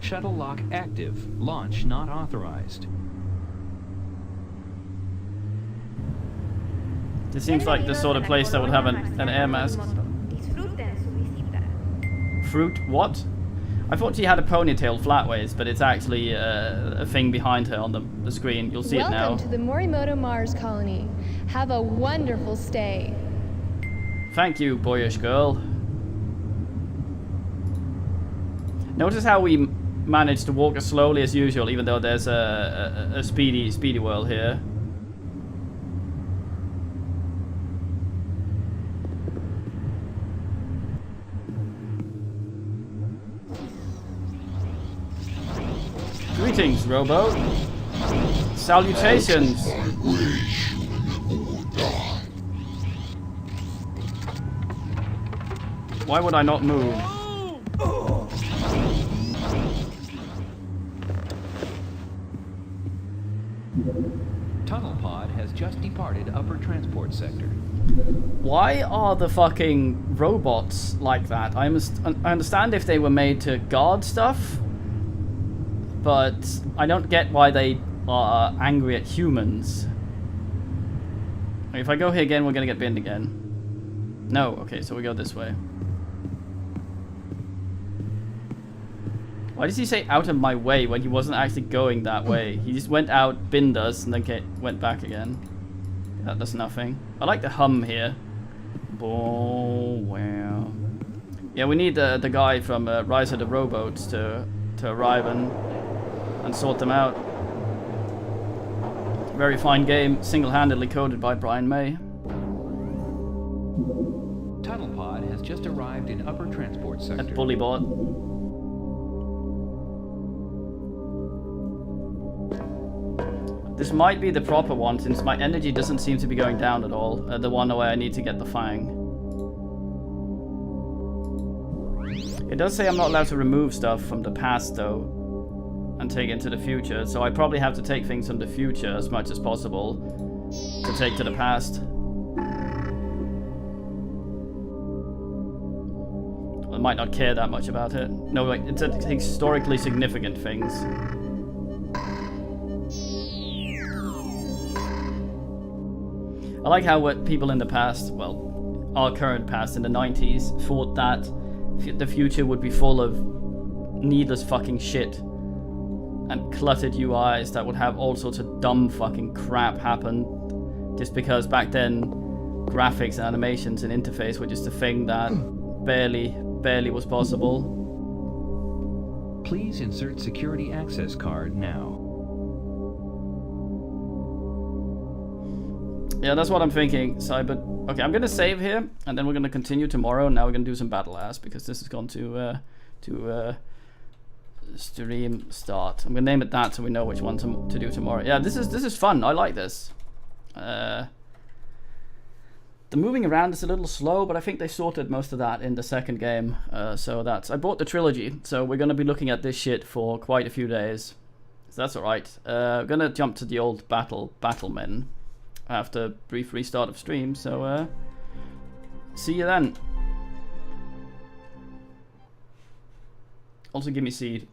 Shuttle lock active. Launch not authorized. This seems like the sort of place that would have an air mask. Fruit? What? I thought she had a ponytail flatways, but it's actually a thing behind her on the screen. You'll see it now. Welcome to the Morimoto Mars colony. Have a wonderful stay. Thank you, boyish girl. Notice how we managed to walk as slowly as usual, even though there's a speedy whirl here. Greetings, Robo. Salutations. Why would I not move? Tunnel pod has just departed upper transport sector. Why are the fucking robots like that? I understand if they were made to guard stuff, but I don't get why they are angry at humans. If I go here again, we're gonna get binned again. No, okay, so we go this way. Why does he say out of my way when he wasn't actually going that way? He just went out, binned us, and then went back again. That does nothing. I like the hum here. Oh, wow. Yeah, we need the guy from Rise of the Robots to arrive and sort them out. Very fine game, single-handedly coded by Brian May. Tunnel pod has just arrived in upper transport sector. At Bullybot. This might be the proper one, since my energy doesn't seem to be going down at all. The one where I need to get the Fang. It does say I'm not allowed to remove stuff from the past, though, and take it into the future, so I probably have to take things from the future as much as possible to take to the past. I might not care that much about it. No, like, it's historically significant things. I like how what people in the past, well, our current past in the 90s, thought that the future would be full of needless fucking shit and cluttered UIs that would have all sorts of dumb fucking crap happen just because back then graphics and animations and interface were just a thing that barely was possible. Please insert security access card now. Yeah, that's what I'm thinking. But okay, I'm gonna save here, and then we're gonna continue tomorrow. Now we're gonna do some battle ass because this has gone to stream start. I'm gonna name it that so we know which one to do tomorrow. Yeah, this is fun. I like this. The moving around is a little slow, but I think they sorted most of that in the second game. So that's... I bought the trilogy, so we're gonna be looking at this shit for quite a few days. So that's alright. I'm gonna jump to the old battlemen after a brief restart of stream, so see you then. Also give me seed.